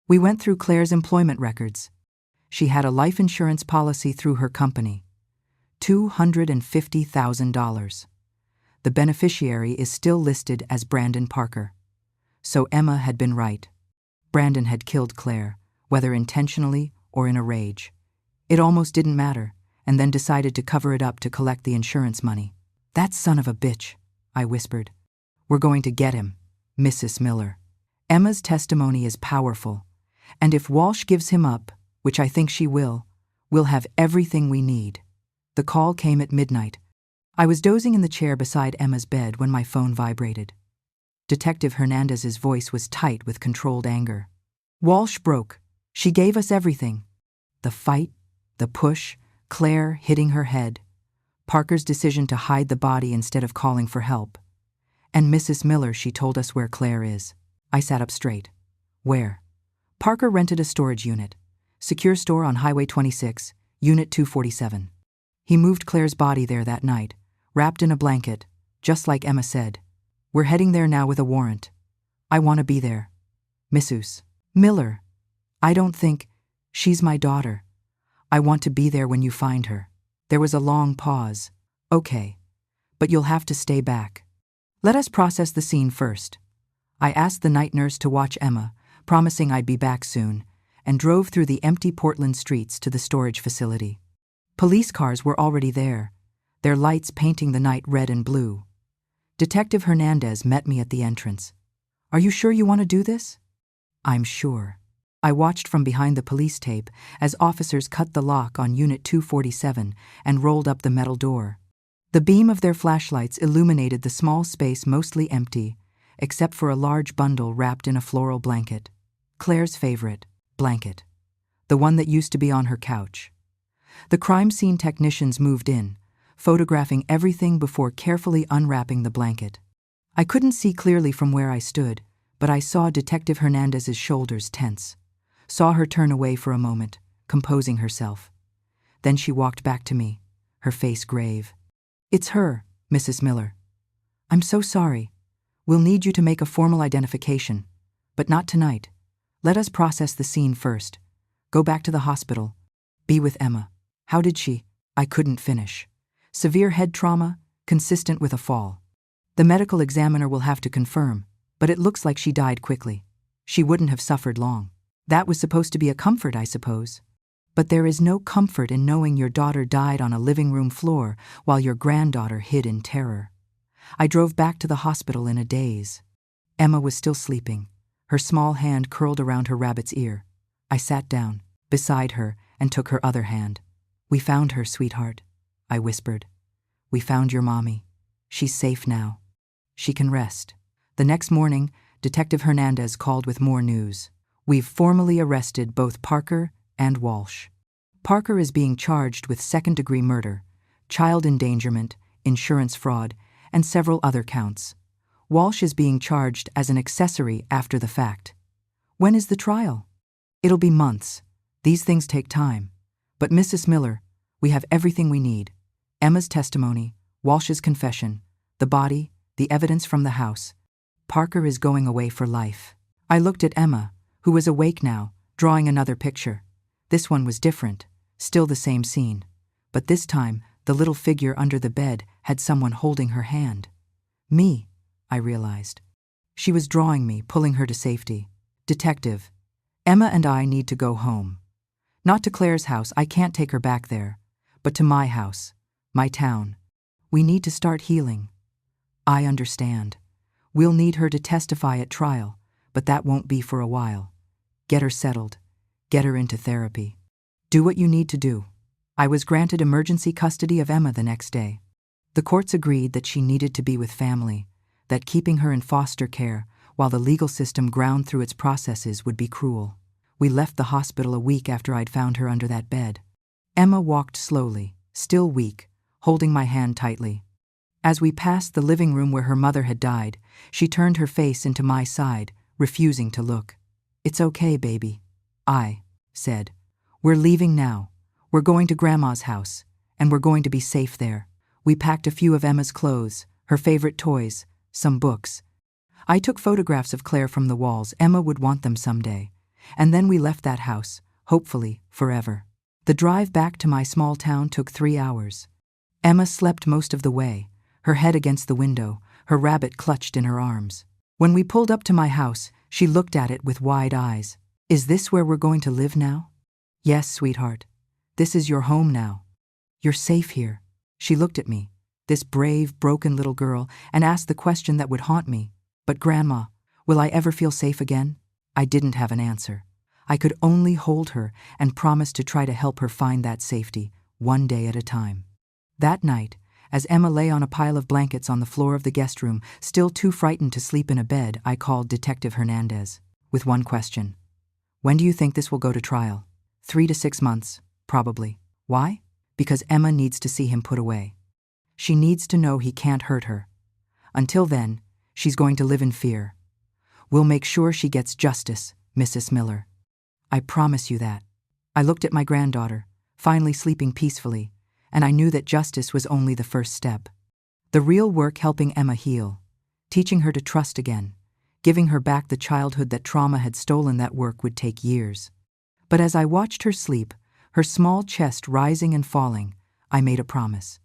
We went through Claire's employment records. She had a life insurance policy through her company. $250,000. The beneficiary is still listed as Brandon Parker. So Emma had been right. Brandon had killed Claire, whether intentionally or in a rage. It almost didn't matter, and then decided to cover it up to collect the insurance money. "That son of a bitch," I whispered. "We're going to get him, Mrs. Miller." Emma's testimony is powerful, and if Walsh gives him up, which I think she will, we'll have everything we need. The call came at midnight. I was dozing in the chair beside Emma's bed when my phone vibrated. Detective Hernandez's voice was tight with controlled anger. "Walsh broke. She gave us everything. The fight, the push, Claire hitting her head, Parker's decision to hide the body instead of calling for help. And Mrs. Miller, she told us where Claire is." I sat up straight. "Where?" "Parker rented a storage unit. Secure store on Highway 26, Unit 247. He moved Claire's body there that night, wrapped in a blanket, just like Emma said. We're heading there now with a warrant. I want to be there. Mrs. Miller, I don't think she's my daughter. I want to be there when you find her." There was a long pause. "Okay, but you'll have to stay back. Let us process the scene first." I asked the night nurse to watch Emma, promising I'd be back soon, and drove through the empty Portland streets to the storage facility. Police cars were already there, their lights painting the night red and blue. Detective Hernandez met me at the entrance. "Are you sure you want to do this?" "I'm sure." I watched from behind the police tape as officers cut the lock on Unit 247 and rolled up the metal door. The beam of their flashlights illuminated the small space mostly empty, except for a large bundle wrapped in a floral blanket. Claire's favorite blanket. The one that used to be on her couch. The crime scene technicians moved in, photographing everything before carefully unwrapping the blanket. I couldn't see clearly from where I stood, but I saw Detective Hernandez's shoulders tense. Saw her turn away for a moment, composing herself. Then she walked back to me, her face grave. "It's her, Mrs. Miller. I'm so sorry. We'll need you to make a formal identification, but not tonight. Let us process the scene first. Go back to the hospital. Be with Emma. How did she?" I couldn't finish. "Severe head trauma, consistent with a fall. The medical examiner will have to confirm, but it looks like she died quickly. She wouldn't have suffered long. That was supposed to be a comfort, I suppose. But there is no comfort in knowing your daughter died on a living room floor while your granddaughter hid in terror." I drove back to the hospital in a daze. Emma was still sleeping, her small hand curled around her rabbit's ear. I sat down, beside her, and took her other hand. "We found her, sweetheart," I whispered. "We found your mommy. She's safe now. She can rest." The next morning, Detective Hernandez called with more news. "We've formally arrested both Parker and Walsh. Parker is being charged with second-degree murder, child endangerment, insurance fraud, and several other counts. Walsh is being charged as an accessory after the fact. When is the trial? It'll be months. These things take time. But Mrs. Miller, we have everything we need. Emma's testimony, Walsh's confession, the body, the evidence from the house. Parker is going away for life. I looked at Emma, who was awake now, drawing another picture. This one was different, still the same scene. But this time, the little figure under the bed had someone holding her hand. Me, I realized. She was drawing me, pulling her to safety. Detective, Emma and I need to go home. Not to Claire's house, I can't take her back there, but to my house, my town. We need to start healing. I understand. We'll need her to testify at trial, but that won't be for a while. Get her settled. Get her into therapy. Do what you need to do. I was granted emergency custody of Emma the next day. The courts agreed that she needed to be with family, that keeping her in foster care while the legal system ground through its processes would be cruel. We left the hospital a week after I'd found her under that bed. Emma walked slowly, still weak, holding my hand tightly. As we passed the living room where her mother had died, she turned her face into my side, refusing to look. "It's okay, baby," I said. "We're leaving now. We're going to Grandma's house, and we're going to be safe there." We packed a few of Emma's clothes, her favorite toys, some books. I took photographs of Claire from the walls. Emma would want them someday. And then we left that house, hopefully forever. The drive back to my small town took 3 hours. Emma slept most of the way, her head against the window, her rabbit clutched in her arms. When we pulled up to my house, she looked at it with wide eyes. "Is this where we're going to live now?" "Yes, sweetheart. This is your home now. You're safe here." She looked at me, this brave, broken little girl, and asked the question that would haunt me. "But Grandma, will I ever feel safe again?" I didn't have an answer. I could only hold her and promise to try to help her find that safety, one day at a time. That night, as Emma lay on a pile of blankets on the floor of the guest room, still too frightened to sleep in a bed, I called Detective Hernandez with one question. "When do you think this will go to trial?" 3 to 6 months, probably. Why? Because Emma needs to see him put away. She needs to know he can't hurt her. Until then, she's going to live in fear. We'll make sure she gets justice, Mrs. Miller. I promise you that. I looked at my granddaughter, finally sleeping peacefully, and I knew that justice was only the first step. The real work helping Emma heal, teaching her to trust again, giving her back the childhood that trauma had stolen, that work would take years. But as I watched her sleep, her small chest rising and falling, I made a promise.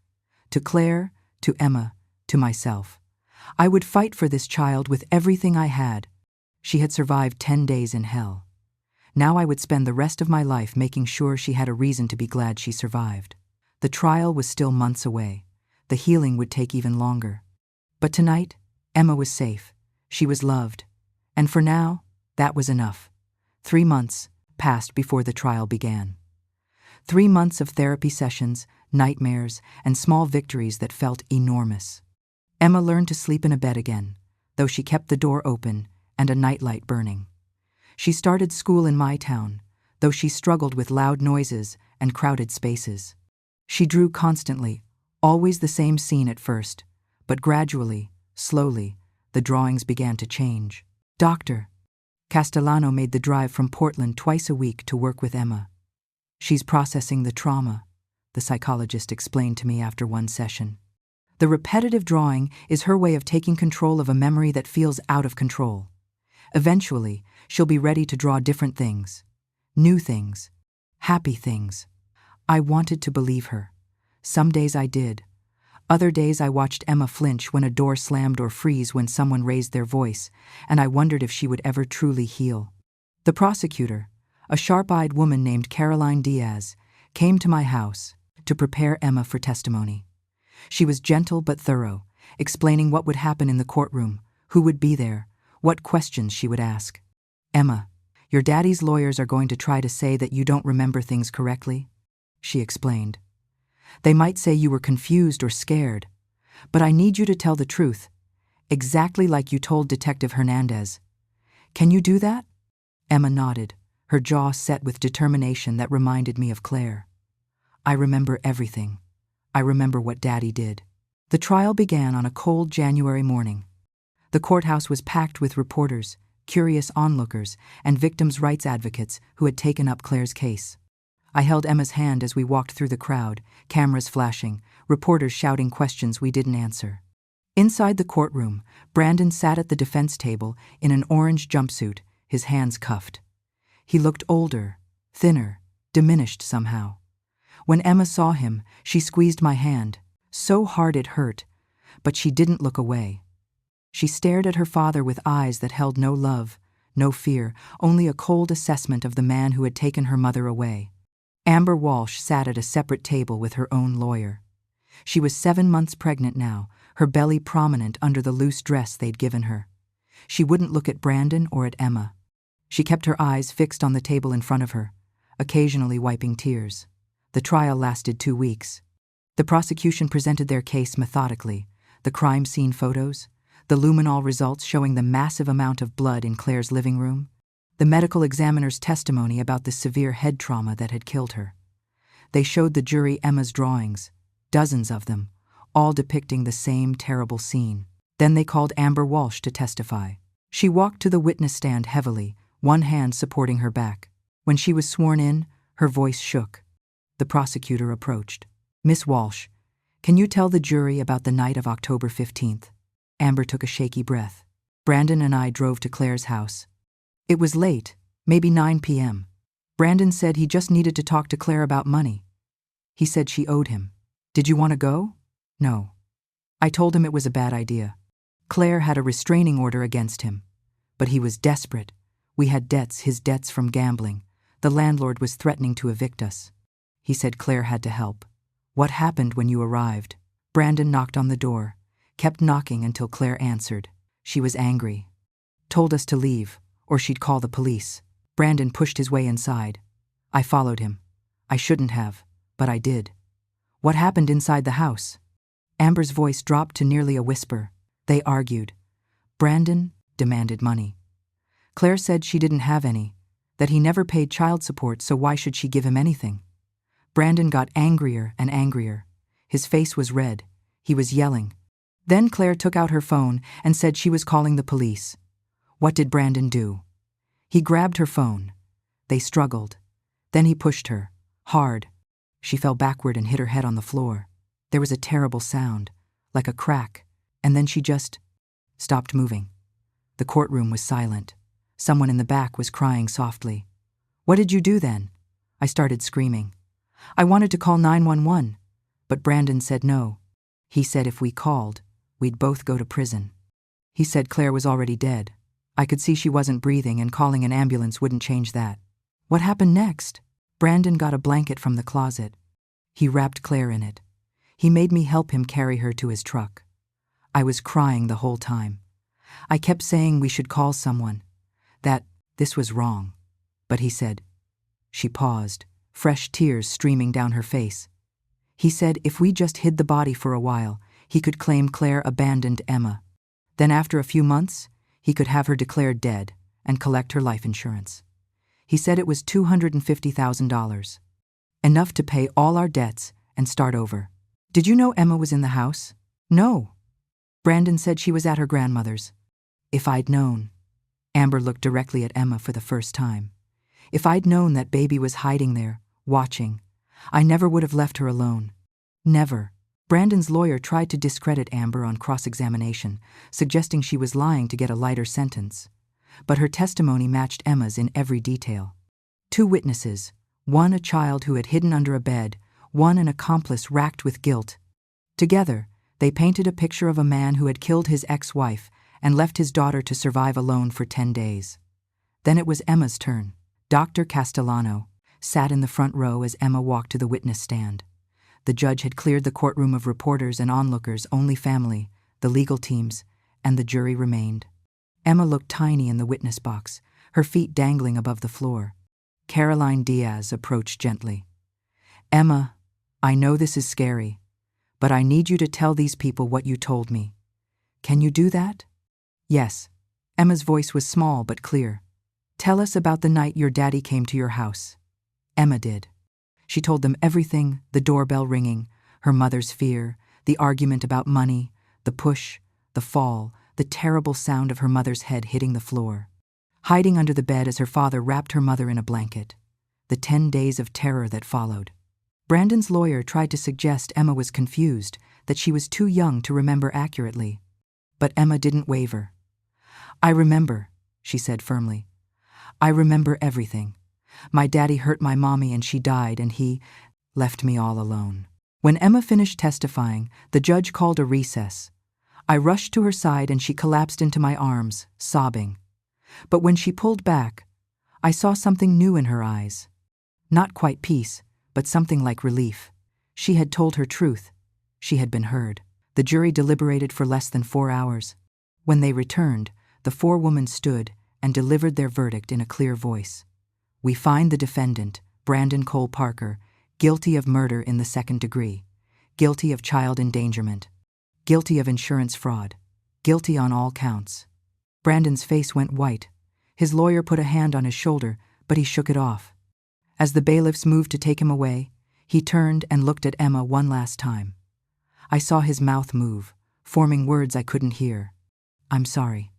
To Claire, to Emma, to myself. I would fight for this child with everything I had. She had survived 10 days in hell. Now I would spend the rest of my life making sure she had a reason to be glad she survived. The trial was still months away. The healing would take even longer. But tonight, Emma was safe. She was loved. And for now, that was enough. 3 months passed before the trial began. 3 months of therapy sessions, nightmares, and small victories that felt enormous. Emma learned to sleep in a bed again, though she kept the door open and a nightlight burning. She started school in my town, though she struggled with loud noises and crowded spaces. She drew constantly, always the same scene at first, but gradually, slowly, the drawings began to change. Dr. Castellano made the drive from Portland twice a week to work with Emma. "She's processing the trauma," the psychologist explained to me after one session. The repetitive drawing is her way of taking control of a memory that feels out of control. Eventually, she'll be ready to draw different things, new things, happy things. I wanted to believe her. Some days I did. Other days I watched Emma flinch when a door slammed or freeze when someone raised their voice, and I wondered if she would ever truly heal. The prosecutor, a sharp-eyed woman named Caroline Diaz, came to my house to prepare Emma for testimony. She was gentle but thorough, explaining what would happen in the courtroom, who would be there, what questions she would ask. "Emma, your daddy's lawyers are going to try to say that you don't remember things correctly," she explained. "They might say you were confused or scared, but I need you to tell the truth, exactly like you told Detective Hernandez. Can you do that?" Emma nodded, her jaw set with determination that reminded me of Claire. "I remember everything. I remember what Daddy did. The trial began on a cold January morning. The courthouse was packed with reporters, curious onlookers, and victims' rights advocates who had taken up Claire's case. I held Emma's hand as we walked through the crowd, cameras flashing, reporters shouting questions we didn't answer. Inside the courtroom, Brandon sat at the defense table in an orange jumpsuit, his hands cuffed. He looked older, thinner, diminished somehow. When Emma saw him, she squeezed my hand, so hard it hurt, but she didn't look away. She stared at her father with eyes that held no love, no fear, only a cold assessment of the man who had taken her mother away. Amber Walsh sat at a separate table with her own lawyer. She was 7 months pregnant now, her belly prominent under the loose dress they'd given her. She wouldn't look at Brandon or at Emma. She kept her eyes fixed on the table in front of her, occasionally wiping tears. The trial lasted 2 weeks. The prosecution presented their case methodically, the crime scene photos, the luminol results showing the massive amount of blood in Claire's living room, the medical examiner's testimony about the severe head trauma that had killed her. They showed the jury Emma's drawings, dozens of them, all depicting the same terrible scene. Then they called Amber Walsh to testify. She walked to the witness stand heavily, one hand supporting her back. When she was sworn in, her voice shook. The prosecutor approached. "Miss Walsh, can you tell the jury about the night of October 15th? Amber took a shaky breath. Brandon and I drove to Claire's house. It was late, maybe 9 p.m. Brandon said he just needed to talk to Claire about money. He said she owed him. Did you want to go? No. I told him it was a bad idea. Claire had a restraining order against him. But he was desperate. We had debts, his debts from gambling. The landlord was threatening to evict us. He said Claire had to help. What happened when you arrived? Brandon knocked on the door, kept knocking until Claire answered. She was angry. Told us to leave, or she'd call the police. Brandon pushed his way inside. I followed him. I shouldn't have, but I did. What happened inside the house? Amber's voice dropped to nearly a whisper. They argued. Brandon demanded money. Claire said she didn't have any, that he never paid child support, so why should she give him anything? Brandon got angrier and angrier. His face was red. He was yelling. Then Claire took out her phone and said she was calling the police. What did Brandon do? He grabbed her phone. They struggled. Then he pushed her, hard. She fell backward and hit her head on the floor. There was a terrible sound, like a crack, and then she just stopped moving. The courtroom was silent. Someone in the back was crying softly. What did you do then? I started screaming. I wanted to call 911, but Brandon said no. He said if we called, we'd both go to prison. He said Claire was already dead. I could see she wasn't breathing, and calling an ambulance wouldn't change that. What happened next? Brandon got a blanket from the closet. He wrapped Claire in it. He made me help him carry her to his truck. I was crying the whole time. I kept saying we should call someone, that this was wrong. But he said, she paused, fresh tears streaming down her face. He said if we just hid the body for a while, he could claim Claire abandoned Emma. Then after a few months, he could have her declared dead and collect her life insurance. He said it was $250,000. Enough to pay all our debts and start over. Did you know Emma was in the house? No. Brandon said she was at her grandmother's. If I'd known. Amber looked directly at Emma for the first time. If I'd known that baby was hiding there, watching, I never would have left her alone. Never. Brandon's lawyer tried to discredit Amber on cross-examination, suggesting she was lying to get a lighter sentence. But her testimony matched Emma's in every detail. 2 witnesses, one a child who had hidden under a bed, one an accomplice racked with guilt. Together, they painted a picture of a man who had killed his ex-wife and left his daughter to survive alone for 10 days. Then it was Emma's turn. Dr. Castellano sat in the front row as Emma walked to the witness stand. The judge had cleared the courtroom of reporters and onlookers, only family, the legal teams, and the jury remained. Emma looked tiny in the witness box, her feet dangling above the floor. Caroline Diaz approached gently. Emma, I know this is scary, but I need you to tell these people what you told me. Can you do that? Yes. Emma's voice was small but clear. Tell us about the night your daddy came to your house. Emma did. She told them everything, the doorbell ringing, Her mother's fear, the argument about money, the push, the fall, the terrible sound of her mother's head hitting the floor. Hiding under the bed as her father wrapped her mother in a blanket. The 10 days of terror that followed. Brandon's lawyer tried to suggest Emma was confused, that she was too young to remember accurately. But Emma didn't waver. "I remember," she said firmly. "I remember everything. My daddy hurt my mommy and she died and he left me all alone." When Emma finished testifying, the judge called a recess. I rushed to her side and she collapsed into my arms, sobbing. But when she pulled back, I saw something new in her eyes. Not quite peace, but something like relief. She had told her truth. She had been heard. The jury deliberated for less than 4 hours. When they returned, the 4 women stood and delivered their verdict in a clear voice. "We find the defendant, Brandon Cole Parker, guilty of murder in the 2nd degree, guilty of child endangerment, guilty of insurance fraud, guilty on all counts." Brandon's face went white. His lawyer put a hand on his shoulder, but he shook it off. As the bailiffs moved to take him away, he turned and looked at Emma one last time. I saw his mouth move, forming words I couldn't hear. "I'm sorry."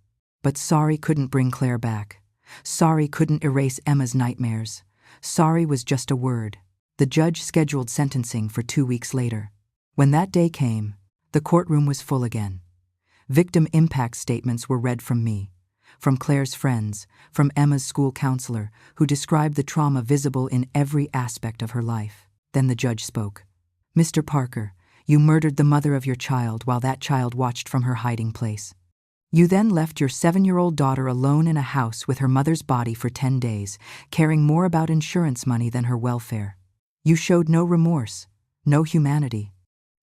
But sorry couldn't bring Claire back. Sorry couldn't erase Emma's nightmares. Sorry was just a word. The judge scheduled sentencing for 2 weeks later. When that day came, the courtroom was full again. Victim impact statements were read from me, from Claire's friends, from Emma's school counselor, who described the trauma visible in every aspect of her life. Then the judge spoke. "Mr. Parker, you murdered the mother of your child while that child watched from her hiding place. You then left your 7-year-old daughter alone in a house with her mother's body for 10 days, caring more about insurance money than her welfare. You showed no remorse, no humanity.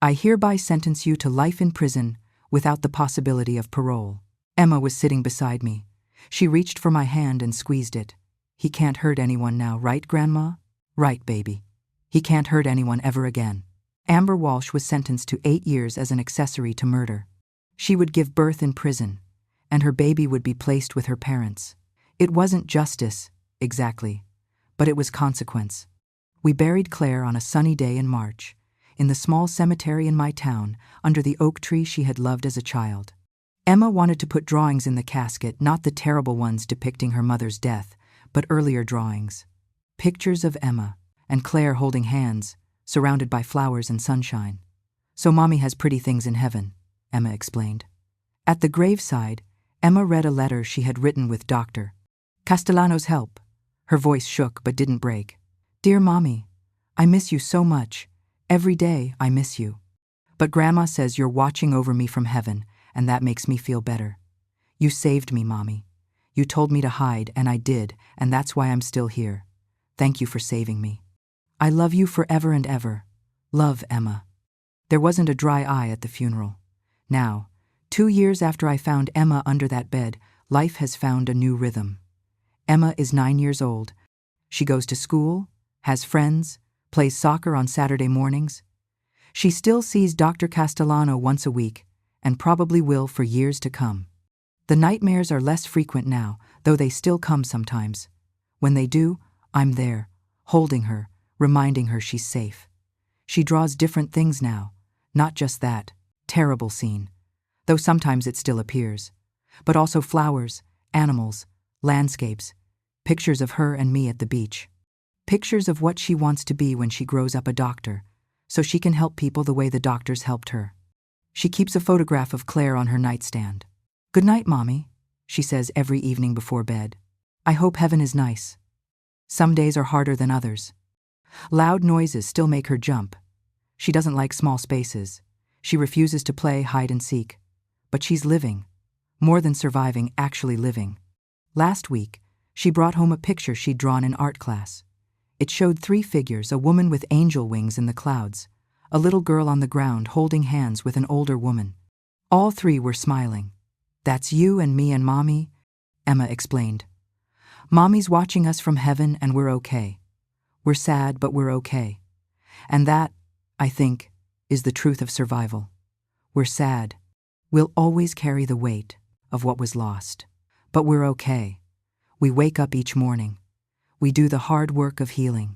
I hereby sentence you to life in prison without the possibility of parole." Emma was sitting beside me. She reached for my hand and squeezed it. "He can't hurt anyone now, right, Grandma?" "Right, baby. He can't hurt anyone ever again." Amber Walsh was sentenced to 8 years as an accessory to murder. She would give birth in prison, and her baby would be placed with her parents. It wasn't justice, exactly, but it was consequence. We buried Claire on a sunny day in March, in the small cemetery in my town, under the oak tree she had loved as a child. Emma wanted to put drawings in the casket, not the terrible ones depicting her mother's death, but earlier drawings. Pictures of Emma and Claire holding hands, surrounded by flowers and sunshine. "So Mommy has pretty things in heaven," Emma explained. At the graveside, Emma read a letter she had written with Dr. Castellano's help. Her voice shook but didn't break. "Dear Mommy, I miss you so much. Every day I miss you. But Grandma says you're watching over me from heaven, and that makes me feel better. You saved me, Mommy. You told me to hide, and I did, and that's why I'm still here. Thank you for saving me. I love you forever and ever. Love, Emma." There wasn't a dry eye at the funeral. Now, 2 years after I found Emma under that bed, life has found a new rhythm. Emma is 9 years old. She goes to school, has friends, plays soccer on Saturday mornings. She still sees Dr. Castellano once a week, and probably will for years to come. The nightmares are less frequent now, though they still come sometimes. When they do, I'm there, holding her, reminding her she's safe. She draws different things now, not just that terrible scene, though sometimes it still appears, but also flowers, animals, landscapes, pictures of her and me at the beach. Pictures of what she wants to be when she grows up a doctor, so she can help people the way the doctors helped her. She keeps a photograph of Claire on her nightstand. "Good night, Mommy," she says every evening before bed. "I hope heaven is nice." Some days are harder than others. Loud noises still make her jump. She doesn't like small spaces. She refuses to play hide and seek. But she's living. More than surviving, actually living. Last week, she brought home a picture she'd drawn in art class. It showed 3 figures, a woman with angel wings in the clouds, a little girl on the ground holding hands with an older woman. All 3 were smiling. "That's you and me and Mommy," Emma explained. "Mommy's watching us from heaven and we're okay. We're sad, but we're okay. And that, I think, is the truth of survival. We're sad. We'll always carry the weight of what was lost. But we're okay. We wake up each morning. We do the hard work of healing.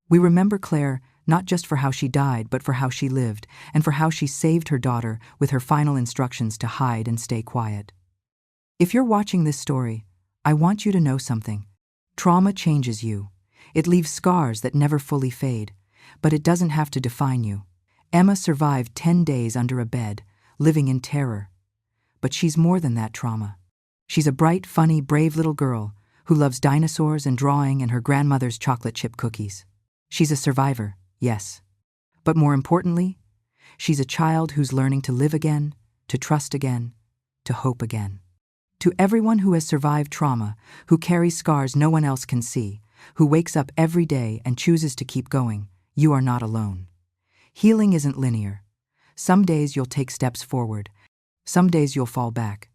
We remember Claire not just for how she died, but for how she lived, and for how she saved her daughter with her final instructions to hide and stay quiet. If you're watching this story, I want you to know something. Trauma changes you. It leaves scars that never fully fade, but it doesn't have to define you. Emma survived 10 days under a bed, living in terror. But she's more than that trauma. She's a bright, funny, brave little girl who loves dinosaurs and drawing and her grandmother's chocolate chip cookies. She's a survivor, yes. But more importantly, she's a child who's learning to live again, to trust again, to hope again. To everyone who has survived trauma, who carries scars no one else can see, who wakes up every day and chooses to keep going, you are not alone. Healing isn't linear. Some days you'll take steps forward. Some days you'll fall back.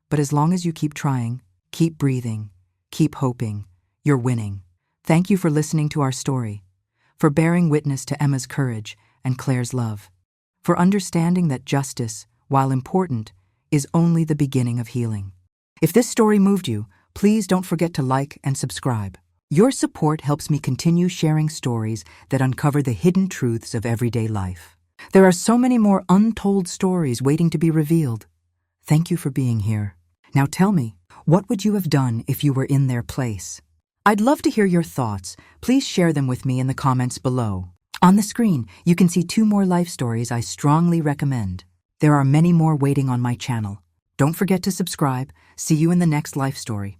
But as long as you keep trying, keep breathing, keep hoping, you're winning. Thank you for listening to our story, for bearing witness to Emma's courage and Claire's love, for understanding that justice, while important, is only the beginning of healing. If this story moved you, please don't forget to like and subscribe. Your support helps me continue sharing stories that uncover the hidden truths of everyday life. There are so many more untold stories waiting to be revealed. Thank you for being here. Now tell me, what would you have done if you were in their place? I'd love to hear your thoughts. Please share them with me in the comments below. On the screen, you can see 2 more life stories I strongly recommend. There are many more waiting on my channel. Don't forget to subscribe. See you in the next life story.